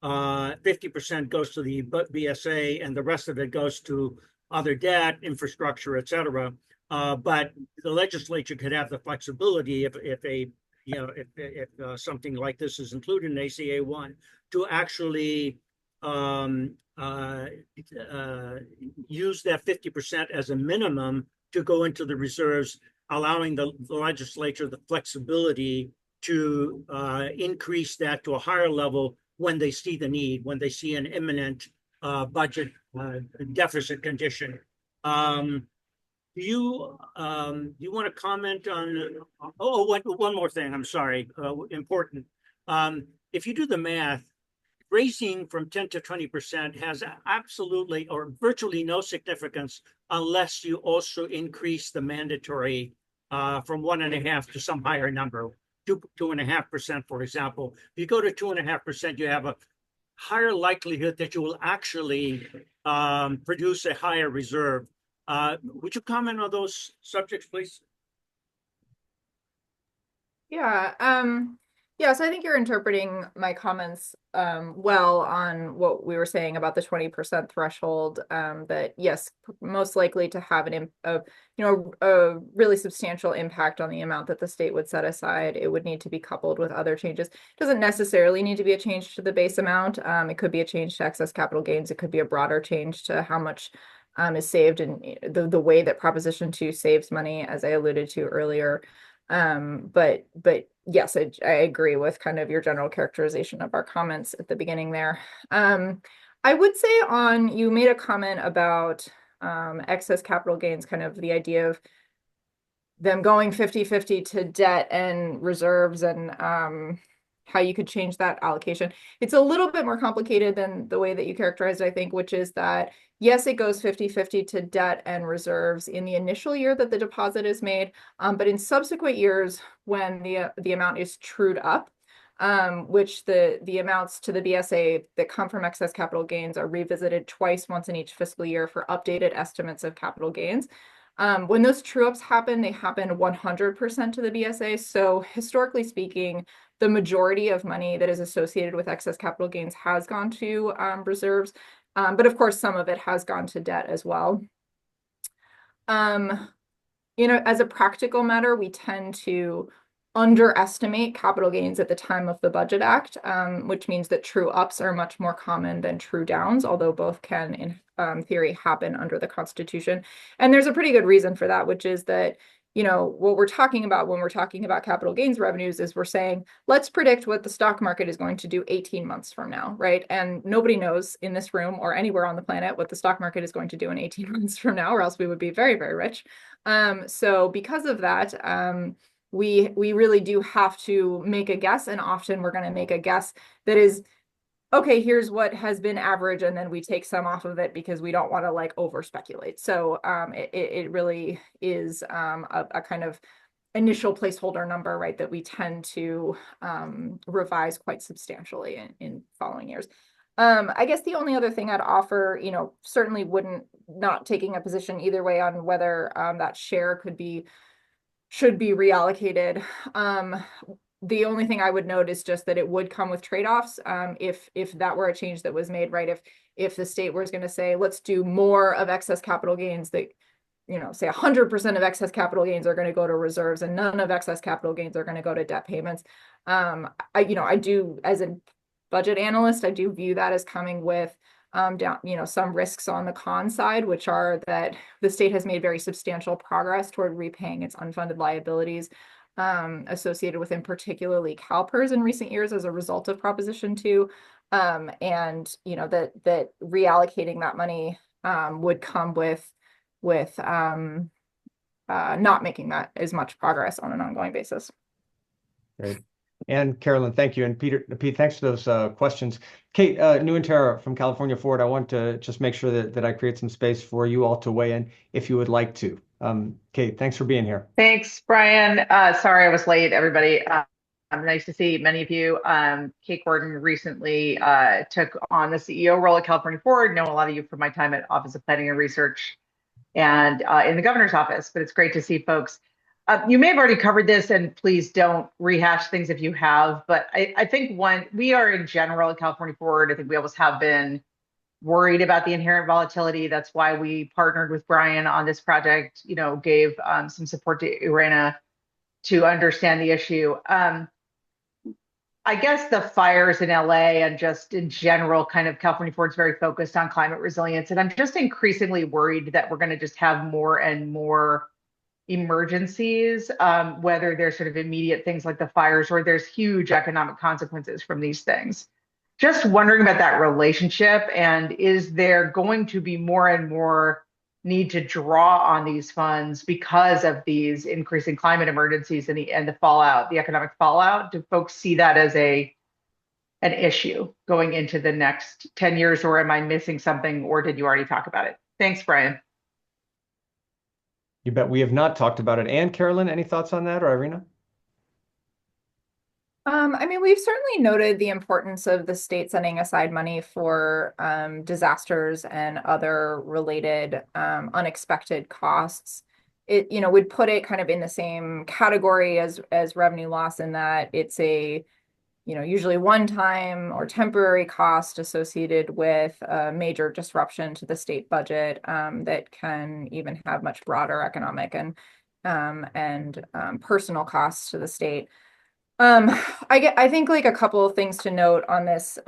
50% goes to the BSA, and the rest of it goes to other debt, infrastructure, et cetera. But the legislature could have the flexibility if something like this is included in ACA 1 to actually use that 50% as a minimum to go into the reserves, allowing the legislature the flexibility to increase that to a higher level when they see the need, when they see an imminent budget deficit condition. Do you want to comment on? One more thing. I'm sorry. Important. If you do the math, raising from 10 to 20% has absolutely or virtually no significance unless you also increase the mandatory from 1.5 to some higher number, 2.5%, for example. If you go to 2.5%, you have a higher likelihood that you will actually produce a higher reserve. Would you comment on those subjects, please? Yeah. Yeah, so I think you're interpreting my comments well on what we were saying about the 20% threshold. That yes, most likely to have a really substantial impact on the amount that the state would set aside. It would need to be coupled with other changes. It doesn't necessarily need to be a change to the base amount. It could be a change to excess capital gains. It could be a broader change to how much is saved and the way that Proposition 2 saves money, as I alluded to earlier. But yes, I agree with kind of your general characterization of our comments at the beginning there. I would say you made a comment about excess capital gains, kind of the idea of them going 50-50 to debt and reserves, and how you could change that allocation. It's a little bit more complicated than the way that you characterized it, I think, which is that yes, it goes 50-50 to debt and reserves in the initial year that the deposit is made, but in subsequent years when the amount is trued up, which the amounts to the BSA that come from excess capital gains are revisited twice, once in each fiscal year for updated estimates of capital gains. When those true-ups happen, they happen 100% to the BSA. So historically speaking, the majority of money that is associated with excess capital gains has gone to reserves. But of course, some of it has gone to debt as well. As a practical matter, we tend to underestimate capital gains at the time of the Budget Act, which means that true ups are much more common than true downs, although both can, in theory, happen under the Constitution. And there's a pretty good reason for that, which is that what we're talking about when we're talking about capital gains revenues is we're saying, let's predict what the stock market is going to do 18 months from now, right? And nobody knows in this room or anywhere on the planet what the stock market is going to do in 18 months from now, or else we would be very, very rich. So because of that, we really do have to make a guess, and often we're going to make a guess that is, okay, here's what has been average, and then we take some off of it because we don't want to like over speculate. So it really is a kind of initial placeholder number, right, that we tend to revise quite substantially in following years. I guess the only other thing I'd offer, certainly not taking a position either way on whether that share should be reallocated. The only thing I would note is just that it would come with trade-offs. If that were a change that was made, right? If the state was going to say, let's do more of excess capital gains, that say 100% of excess capital gains are going to go to reserves and none of excess capital gains are going to go to debt payments. I do, as a budget analyst, I do view that as coming with some risks on the con side, which are that the state has made very substantial progress toward repaying its unfunded liabilities associated with, in particularly, CalPERS in recent years as a result of Proposition 2, and that reallocating that money would come with not making that as much progress on an ongoing basis. Great. And Carolyn, thank you. And Pete, thanks for those questions. Kate Nuantara from California Forward, I want to just make sure that I create some space for you all to weigh in if you would like to. Kate, thanks for being here. Thanks, Brian. Sorry I was late, everybody. Nice to see many of you. Kate Gordon recently took on the CEO role at California Forward. Know a lot of you from my time at Office of Planning and Research and in the governor's office, but it's great to see folks. You may have already covered this, and please don't rehash things if you have, but I think we are in general at California Forward, I think we always have been worried about the inherent volatility. That's why we partnered with Brian on this project, gave some support to IRENA to understand the issue. I guess the fires in LA and just in general, kind of California Forward's very focused on climate resilience. And I'm just increasingly worried that we're going to just have more and more emergencies, whether they're sort of immediate things like the fires or there's huge economic consequences from these things. Just wondering about that relationship, and is there going to be more and more need to draw on these funds because of these increasing climate emergencies and the fallout, the economic fallout? Do folks see that as an issue going into the next 10 years, or am I missing something, or did you already talk about it? Thanks, Brian. You bet we have not talked about it. And Carolyn, any thoughts on that, or Irina? We've certainly noted the importance of the state setting aside money for disasters and other related unexpected costs. It would put it kind of in the same category as revenue loss, in that it's a usually one-time or temporary cost associated with a major disruption to the state budget that can even have much broader economic and personal costs to the state. I think like a couple of things to note on this.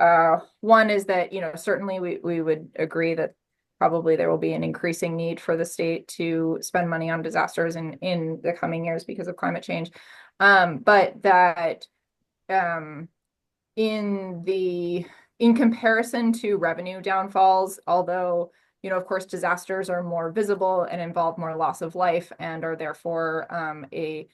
One is that, certainly we would agree that probably there will be an increasing need for the state to spend money on disasters in the coming years because of climate change. But that in comparison to revenue downfalls, although, of course, disasters are more visible and involve more loss of life and are therefore a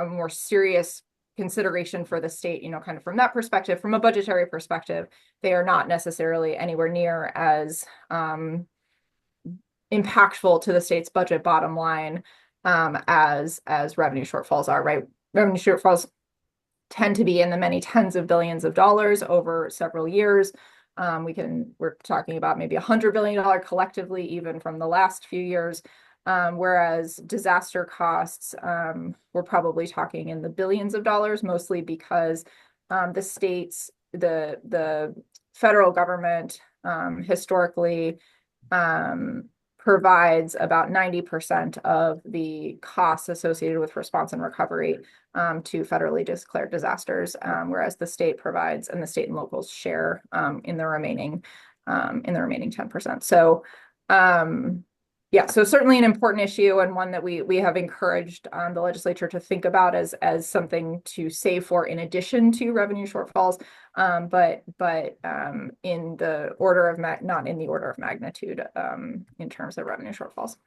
more serious consideration for the state, kind of from that perspective, from a budgetary perspective, they are not necessarily anywhere near as impactful to the state's budget bottom line as revenue shortfalls are, right? Revenue shortfalls tend to be in the many tens of billions of dollars over several years. We're talking about maybe $100 billion collectively, even from the last few years. Whereas disaster costs, we're probably talking in the billions of dollars, mostly because the federal government historically provides about 90% of the costs associated with response and recovery to federally declared disasters, whereas the state provides, and the state and locals share in the remaining 10%. So yeah, so certainly an important issue and one that we have encouraged the legislature to think about as something to save for in addition to revenue shortfalls, but in the order of not in the order of magnitude in terms of revenue shortfalls.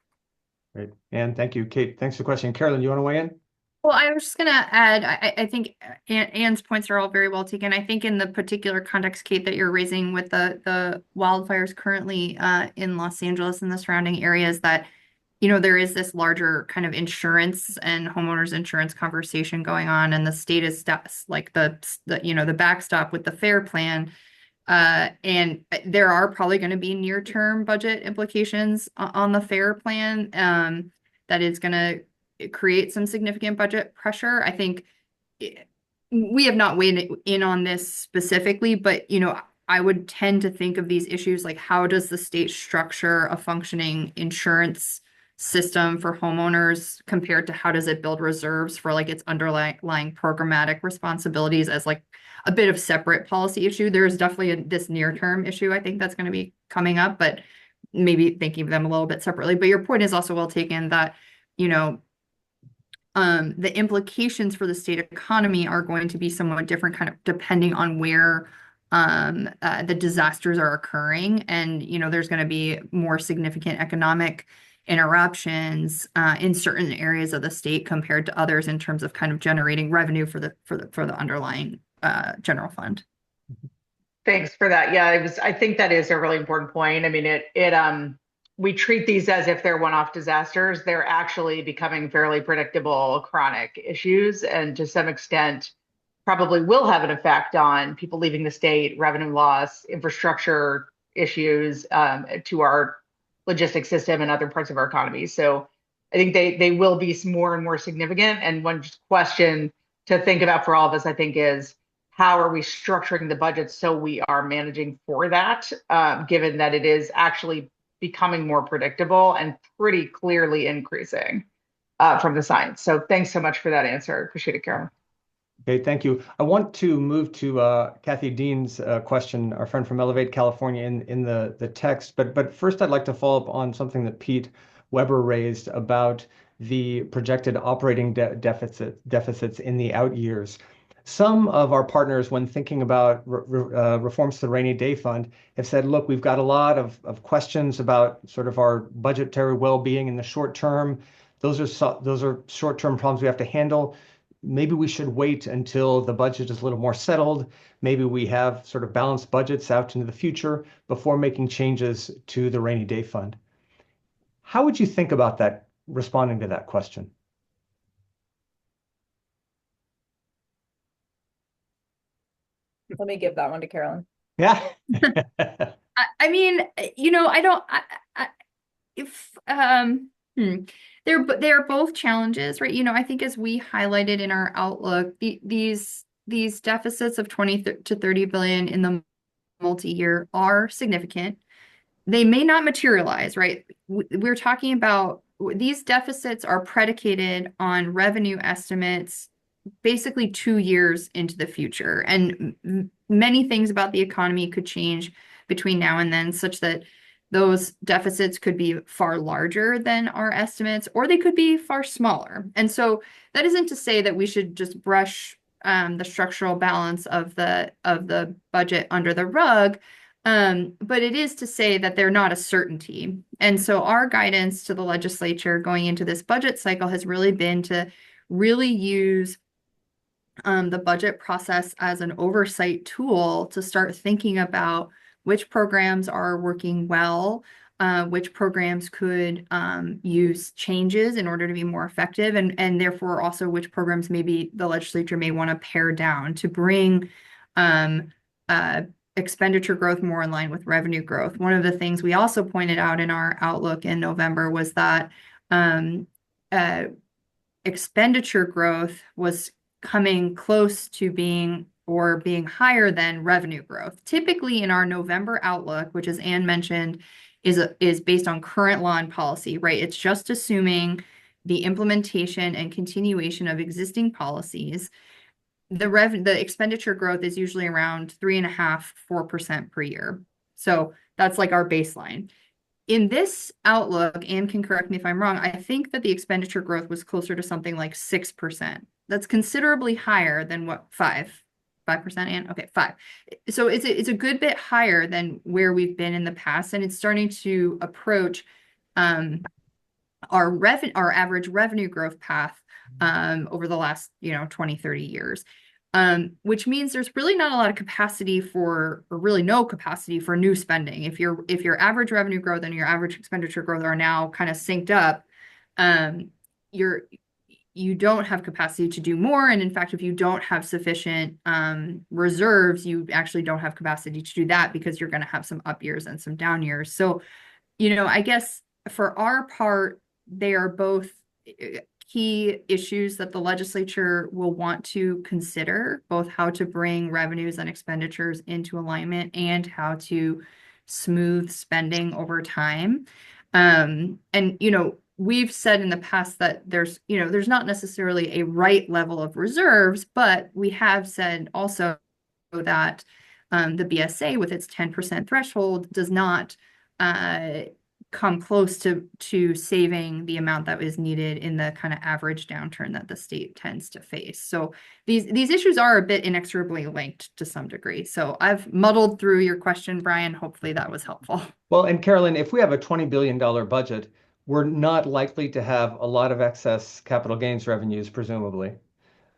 Great. And thank you, Kate. Thanks for the question. Carolyn, you want to weigh in? Well, I was just going to add, I think Anne's points are all very well taken. I think in the particular context, Kate, that you're raising with the wildfires currently in Los Angeles and the surrounding areas, that, there is this larger kind of insurance and homeowners insurance conversation going on, and the state is like the backstop with the FAIR plan. And there are probably going to be near-term budget implications on the FAIR plan that is going to create some significant budget pressure. I think we have not weighed in on this specifically, but I would tend to think of these issues like, how does the state structure a functioning insurance system for homeowners compared to how does it build reserves for like its underlying programmatic responsibilities as like a bit of separate policy issue. There's definitely this near-term issue I think that's going to be coming up, but maybe thinking of them a little bit separately. But your point is also well taken that the implications for the state economy are going to be somewhat different, kind of depending on where the disasters are occurring. And, there's going to be more significant economic interruptions in certain areas of the state compared to others in terms of kind of generating revenue for the underlying general fund. Thanks for that. Yeah, I think that is a really important point. I mean, we treat these as if they're one-off disasters. They're actually becoming fairly predictable chronic issues, and to some extent probably will have an effect on people leaving the state, revenue loss, infrastructure issues to our logistics system and other parts of our economy. So I think they will be more and more significant. And one question to think about for all of us, I think, is how are we structuring the budget so we are managing for that, given that it is actually becoming more predictable and pretty clearly increasing from the science. So thanks so much for that answer. I appreciate it, Carolyn. Okay, thank you. I want to move to Kathy Dean's question, our friend from Elevate, California, in the text. But first, I'd like to follow up on something that Pete Weber raised about the projected operating deficits in the out years. Some of our partners, when thinking about reforms to the rainy day fund, have said, look, we've got a lot of questions about sort of our budgetary well-being in the short term. Those are short-term problems we have to handle. Maybe we should wait until the budget is a little more settled. Maybe we have sort of balanced budgets out into the future before making changes to the rainy day fund. How would you think about that, responding to that question? Let me give that one to Carolyn. Yeah. I mean, they're both challenges, right? I think as we highlighted in our outlook, these these deficits of 20 to 30 billion in the multi-year are significant. They may not materialize, right? We're talking about these deficits are predicated on revenue estimates basically 2 years into the future. And many things about the economy could change between now and then, such that those deficits could be far larger than our estimates, or they could be far smaller. And so that isn't to say that we should just brush the structural balance of the budget under the rug. But it is to say that they're not a certainty. And so our guidance to the legislature going into this budget cycle has really been to really use the budget process as an oversight tool to start thinking about which programs are working well, which programs could use changes in order to be more effective, and therefore also which programs maybe the legislature may want to pare down to bring expenditure growth more in line with revenue growth. One of the things we also pointed out in our outlook in November was that expenditure growth was coming close to being higher than revenue growth. Typically in our November outlook, which as Anne mentioned, is based on current law and policy, right? It's just assuming the implementation and continuation of existing policies. The expenditure growth is usually around 3.5–4% per year. So that's like our baseline. In this outlook, Anne can correct me if I'm wrong, I think that the expenditure growth was closer to something like 6%. That's considerably higher than what, 5%, Anne? Okay, 5. So it's a good bit higher than where we've been in the past, and it's starting to approach our average revenue growth path over the last 20, 30 years. Which means there's really not a lot of capacity or really no capacity for new spending. If your average revenue growth and your average expenditure growth are now kind of synced up, you don't have capacity to do more. And in fact, if you don't have sufficient reserves, you actually don't have capacity to do that because you're going to have some up years and some down years. So, I guess for our part, they are both key issues that the legislature will want to consider, both how to bring revenues and expenditures into alignment and how to smooth spending over time. And, we've said in the past that there's not necessarily a right level of reserves, but we have said also that the BSA with its 10% threshold does not come close to saving the amount that is needed in the kind of average downturn that the state tends to face. So these issues are a bit inexorably linked to some degree. So I've muddled through your question, Brian. Hopefully that was helpful. Well, and Carolyn, if we have a $20 billion budget, we're not likely to have a lot of excess capital gains revenues, presumably.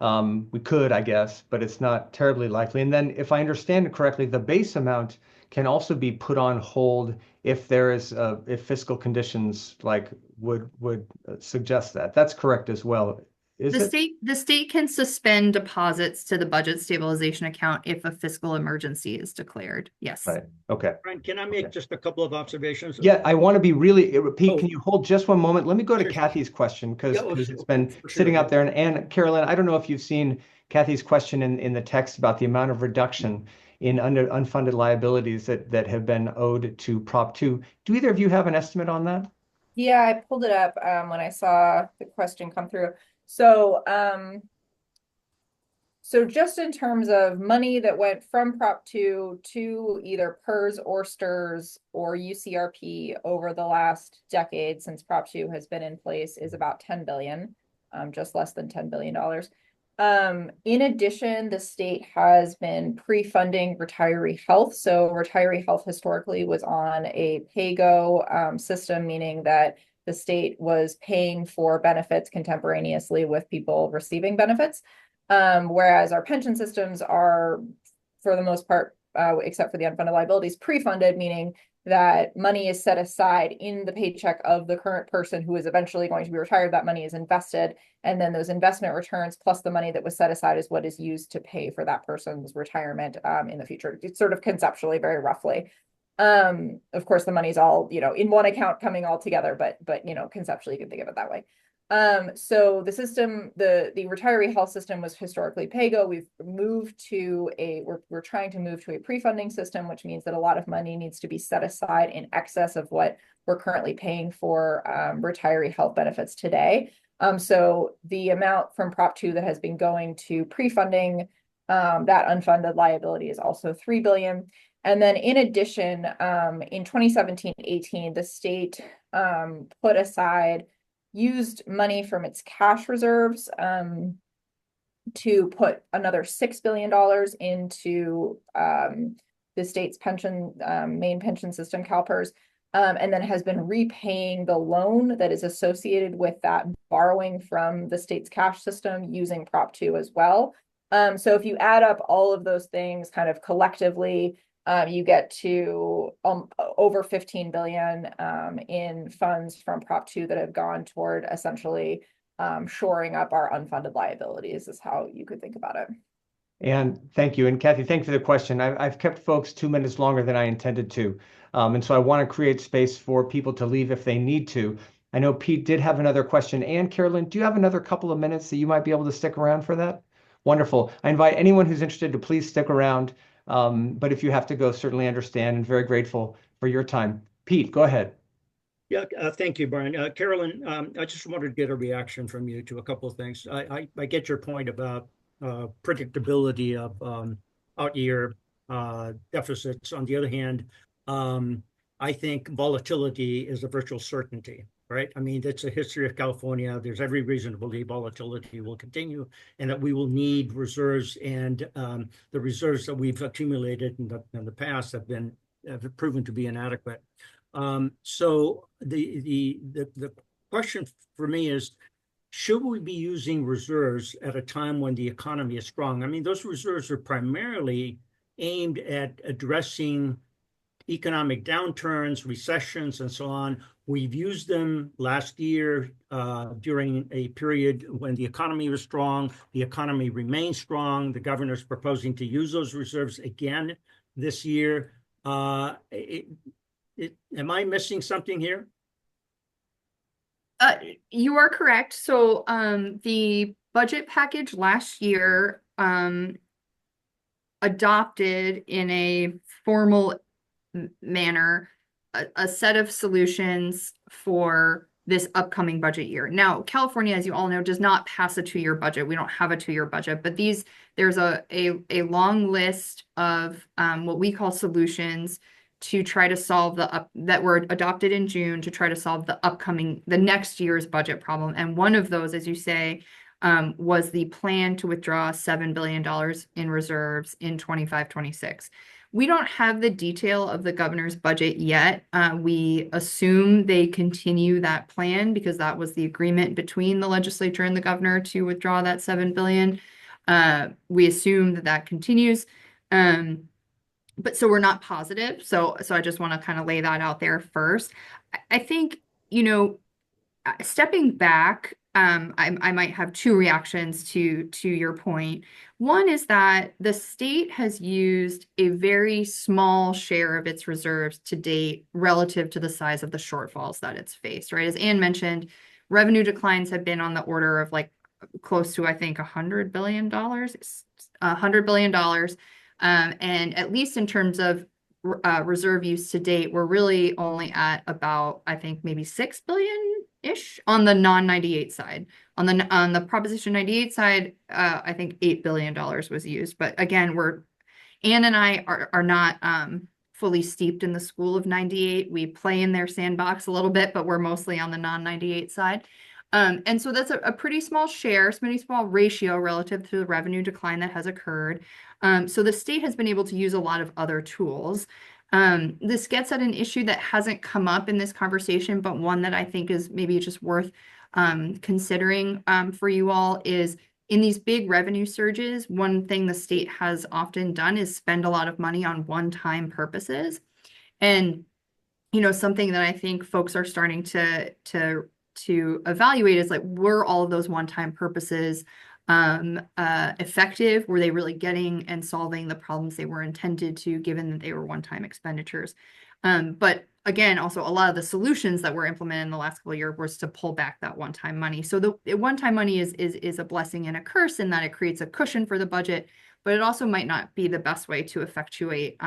We could, I guess, but it's not terribly likely. And then if I understand it correctly, the base amount can also be put on hold if fiscal conditions would suggest that. That's correct as well. The state can suspend deposits to the budget stabilization account if a fiscal emergency is declared. Yes. Right. Okay. Brian, can I make just a couple of observations? Yeah, I want to be Pete, can you hold just one moment? Let me go to Kathy's question because it's been sitting out there. And Carolyn, I don't know if you've seen Kathy's question in the text about the amount of reduction in unfunded liabilities that have been owed to Prop 2. Do either of you have an estimate on that? Yeah, I pulled it up when I saw the question come through. So, so just in terms of money that went from Prop 2 to either PERS or STRS or UCRP over the last decade since Prop 2 has been in place is about 10 billion, just less than $10 billion. In addition, the state has been pre-funding retiree health. So retiree health historically was on a pay-go system, meaning that the state was paying for benefits contemporaneously with people receiving benefits. Whereas our pension systems are, for the most part, except for the unfunded liabilities, pre-funded, meaning that money is set aside in the paycheck of the current person who is eventually going to be retired. That money is invested, and then those investment returns plus the money that was set aside is what is used to pay for that person's retirement in the future. It's sort of conceptually, very roughly. Of course, the money's all, in one account coming all together, but conceptually you can think of it that way. So the system, the retiree health system was historically PAYGO. We've moved to we're trying to move to a pre-funding system, which means that a lot of money needs to be set aside in excess of what we're currently paying for retiree health benefits today. So the amount from Prop 2 that has been going to pre-funding that unfunded liability is also $3 billion. And then in addition, in 2017-18, the state put aside used money from its cash reserves to put another $6 billion into the state's pension, main pension system, CalPERS, and then has been repaying the loan that is associated with that borrowing from the state's cash system using Prop 2 as well. So if you add up all of those things kind of collectively, you get to over 15 billion in funds from Prop 2 that have gone toward essentially shoring up our unfunded liabilities is how you could think about it. And thank you. And Kathy, thank you for the question. I've kept folks 2 minutes longer than I intended to. And so I want to create space for people to leave if they need to. I know Pete did have another question. And Carolyn, do you have another couple of minutes that you might be able to stick around for that? Wonderful. I invite anyone who's interested to please stick around. But if you have to go, certainly understand and very grateful for your time. Pete, go ahead. Yeah, thank you, Brian. Carolyn, I just wanted to get a reaction from you to a couple of things. I get your point about predictability of out-year deficits. On the other hand, I think volatility is a virtual certainty, right? I mean, that's a history of California. There's every reason to believe volatility will continue and that we will need reserves. And the reserves that we've accumulated in the past have proven to be inadequate. So the question for me is, should we be using reserves at a time when the economy is strong? I mean, those reserves are primarily aimed at addressing economic downturns, recessions, and so on. We've used them last year during a period when the economy was strong. The economy remains strong. The governor's proposing to use those reserves again this year. Am I missing something here? You are correct. So the budget package last year adopted in a formal manner a set of solutions for this upcoming budget year. Now, California, as you all know, does not pass a 2-year budget. We don't have a 2-year budget, but there's a long list of what we call solutions to try to solve that were adopted in June to try to solve the next year's budget problem. And one of those, as you say, was the plan to withdraw $7 billion in reserves in 25-26. We don't have the detail of the governor's budget yet. We assume they continue that plan because that was the agreement between the legislature and the governor to withdraw that $7 billion. We assume that continues. But so we're not positive. So I just want to kind of lay that out there first. I think, stepping back, I might have 2 reactions to your point. One is that the state has used a very small share of its reserves to date relative to the size of the shortfalls that it's faced, right? As Anne mentioned, revenue declines have been on the order of like close to, I think, $100 billion, $100 billion. And at least in terms of reserve use to date, we're really only at about, I think, maybe 6 billion-ish on the non-98 side. On the Proposition 98 side, I think $8 billion was used. But again, Anne and I are not fully steeped in the school of 98. We play in their sandbox a little bit, but we're mostly on the non-98 side. And so that's a pretty small share, pretty small ratio relative to the revenue decline that has occurred. So the state has been able to use a lot of other tools. This gets at an issue that hasn't come up in this conversation, but one that I think is maybe just worth considering for you all is in these big revenue surges, one thing the state has often done is spend a lot of money on one-time purposes. And, something that I think folks are starting to evaluate is like, were all of those one-time purposes effective? Were they really getting and solving the problems they were intended to, given that they were one-time expenditures? But again, also a lot of the solutions that were implemented in the last couple of years was to pull back that one-time money. So the one-time money is a blessing and a curse in that it creates a cushion for the budget, but it also might not be the best way to effectuate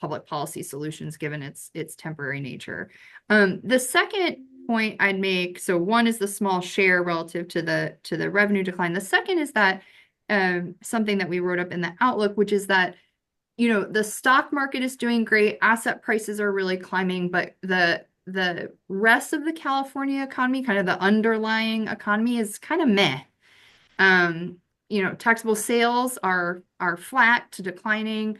public policy solutions given its temporary nature. The second point I'd make, so one is the small share relative to the revenue decline. The second is that something that we wrote up in the outlook, which is that the stock market is doing great, asset prices are really climbing, but the rest of the California economy, kind of the underlying economy, is kind of meh. Taxable sales are flat to declining.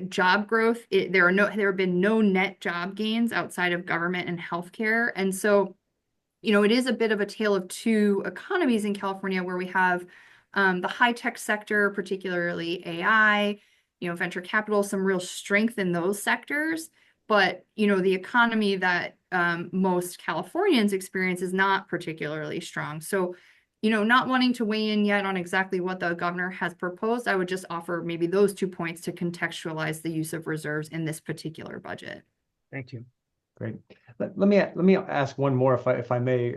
Job growth, there have been no net job gains outside of government and healthcare. And so, it is a bit of a tale of two economies in California where we have the high tech sector, particularly AI, venture capital, some real strength in those sectors. But, the economy that most Californians experience is not particularly strong. So, not wanting to weigh in yet on exactly what the governor has proposed, I would just offer maybe those 2 points to contextualize the use of reserves in this particular budget. Thank you. Great. Let me ask one more, if I may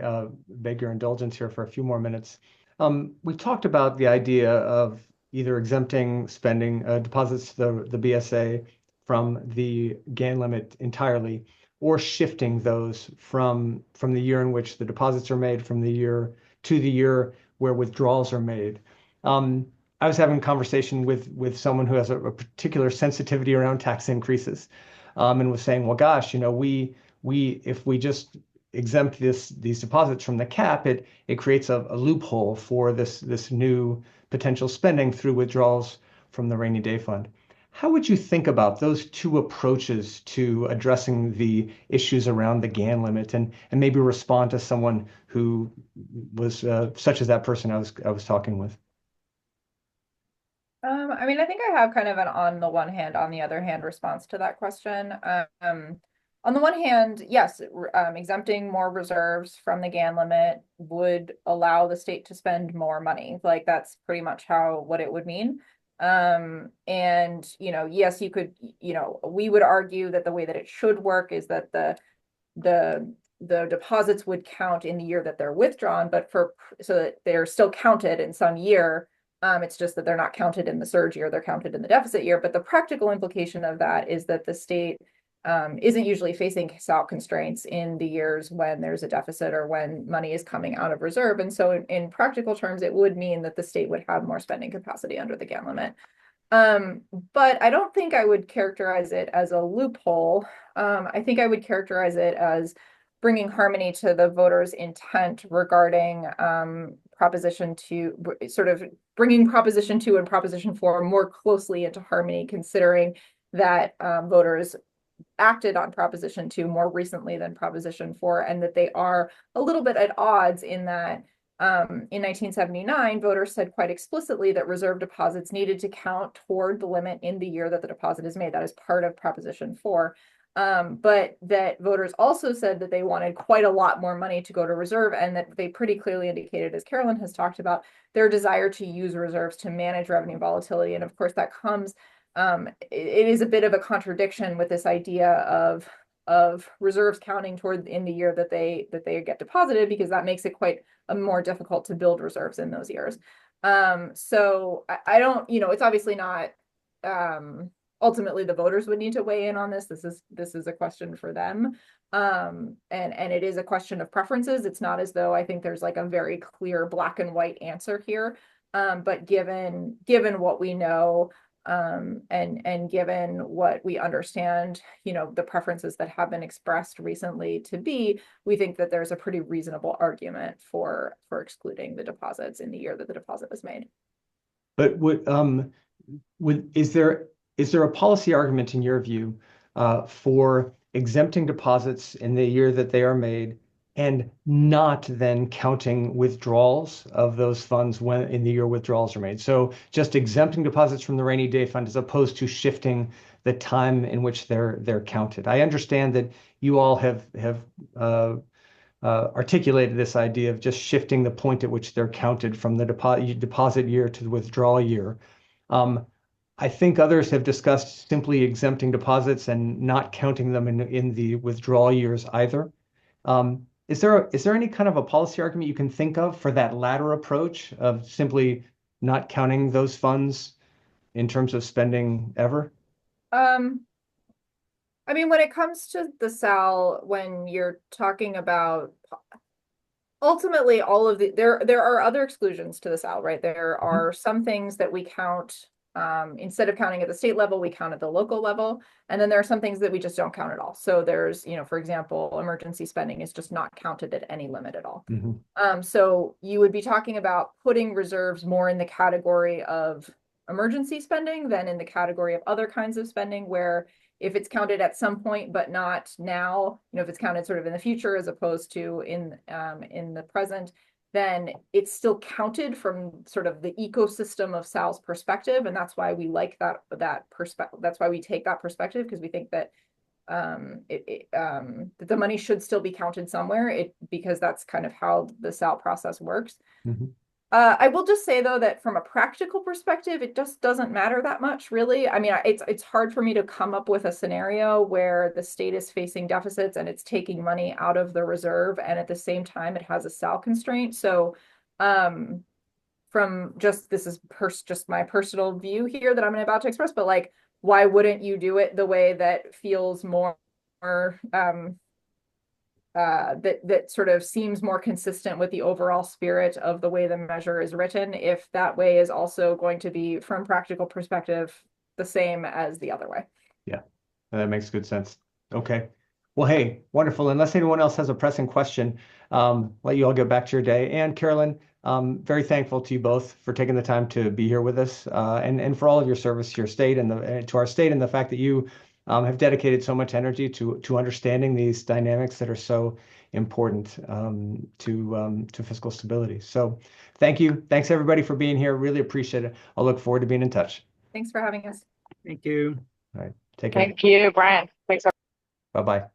beg your indulgence here for a few more minutes. We talked about the idea of either exempting spending deposits to the BSA from the GAN limit entirely, or shifting those from the year in which the deposits are made from the year to the year where withdrawals are made. I was having a conversation with someone who has a particular sensitivity around tax increases, and was saying, well, gosh, we if we just exempt these deposits from the cap, it creates a loophole for this new potential spending through withdrawals from the rainy day fund. How would you think about those two approaches to addressing the issues around the GAN limit, and maybe respond to someone who was such as that person I was talking with? I think I have kind of an on the one hand, on the other hand response to that question. On the one hand, yes, exempting more reserves from the GAN limit would allow the state to spend more money. Like that's pretty much what it would mean. And yes, you could, we would argue that the way that it should work is that the deposits would count in the year that they're withdrawn, but so that they're still counted in some year. It's just that they're not counted in the surge year, they're counted in the deficit year. But the practical implication of that is that the state isn't usually facing SAL constraints in the years when there's a deficit or when money is coming out of reserve. And so in practical terms, it would mean that the state would have more spending capacity under the GAN limit. But I don't think I would characterize it as a loophole. I think I would characterize it as bringing harmony to the voters' intent regarding Proposition 2, sort of bringing Proposition 2 and Proposition 4 more closely into harmony, considering that voters acted on Proposition 2 more recently than Proposition 4, and that they are a little bit at odds in that in 1979, voters said quite explicitly that reserve deposits needed to count toward the limit in the year that the deposit is made. That is part of Proposition 4. But that voters also said that they wanted quite a lot more money to go to reserve, and that they pretty clearly indicated, as Carolyn has talked about, their desire to use reserves to manage revenue volatility. And of course, that comes, it is a bit of a contradiction with this idea of reserves counting toward in the year that they get deposited, because that makes it quite more difficult to build reserves in those years. So I don't, it's obviously not. Ultimately, the voters would need to weigh in on this. This is a question for them, and it is a question of preferences. It's not as though I think there's like a very clear black and white answer here. But given what we know, and given what we understand, the preferences that have been expressed recently we think that there's a pretty reasonable argument for excluding the deposits in the year that the deposit was made. But is there a policy argument in your view for exempting deposits in the year that they are made and not then counting withdrawals of those funds when in the year withdrawals are made? So just exempting deposits from the rainy day fund as opposed to shifting the time in which they're counted. I understand that you all have articulated this idea of just shifting the point at which they're counted from the deposit year to the withdrawal year. I think others have discussed simply exempting deposits and not counting them in the withdrawal years either. Is there any kind of a policy argument you can think of for that latter approach of simply not counting those funds in terms of spending ever? I mean, when it comes to the SAL, when you're talking about ultimately all of there are other exclusions to the SAL, right? There are some things that we count instead of counting at the state level, we count at the local level. And then there are some things that we just don't count at all. So there's, for example, emergency spending is just not counted at any limit at all. So you would be talking about putting reserves more in the category of emergency spending than in the category of other kinds of spending, where if it's counted at some point but not now, if it's counted sort of in the future as opposed to in the present, then it's still counted from sort of the ecosystem of SAL's perspective, and that's why we like that perspective. That's why we take that perspective, because we think that that the money should still be counted somewhere. Because that's kind of how the SAL process works. I will just say, though, that from a practical perspective, it just doesn't matter that much, really. I mean, it's hard for me to come up with a scenario where the state is facing deficits and it's taking money out of the reserve, and at the same time, it has a SAL constraint. So, from just this is just my personal view here that I'm about to express, but like, why wouldn't you do it the way that feels more that sort of seems more consistent with the overall spirit of the way the measure is written, if that way is also going to be, from practical perspective, the same as the other way. Yeah, that makes good sense. Okay. Well, hey, wonderful. Unless anyone else has a pressing question, let you all get back to your day. And Carolyn, very thankful to you both for taking the time to be here with us, and for all of your service to your state and to our state, and the fact that you have dedicated so much energy to understanding these dynamics that are so important to fiscal stability. So thank you. Thanks everybody for being here. Really appreciate it. I'll look forward to being in touch. Thanks for having us. Thank you. All right. Take care. Thank you, Brian. Thanks. Bye-bye.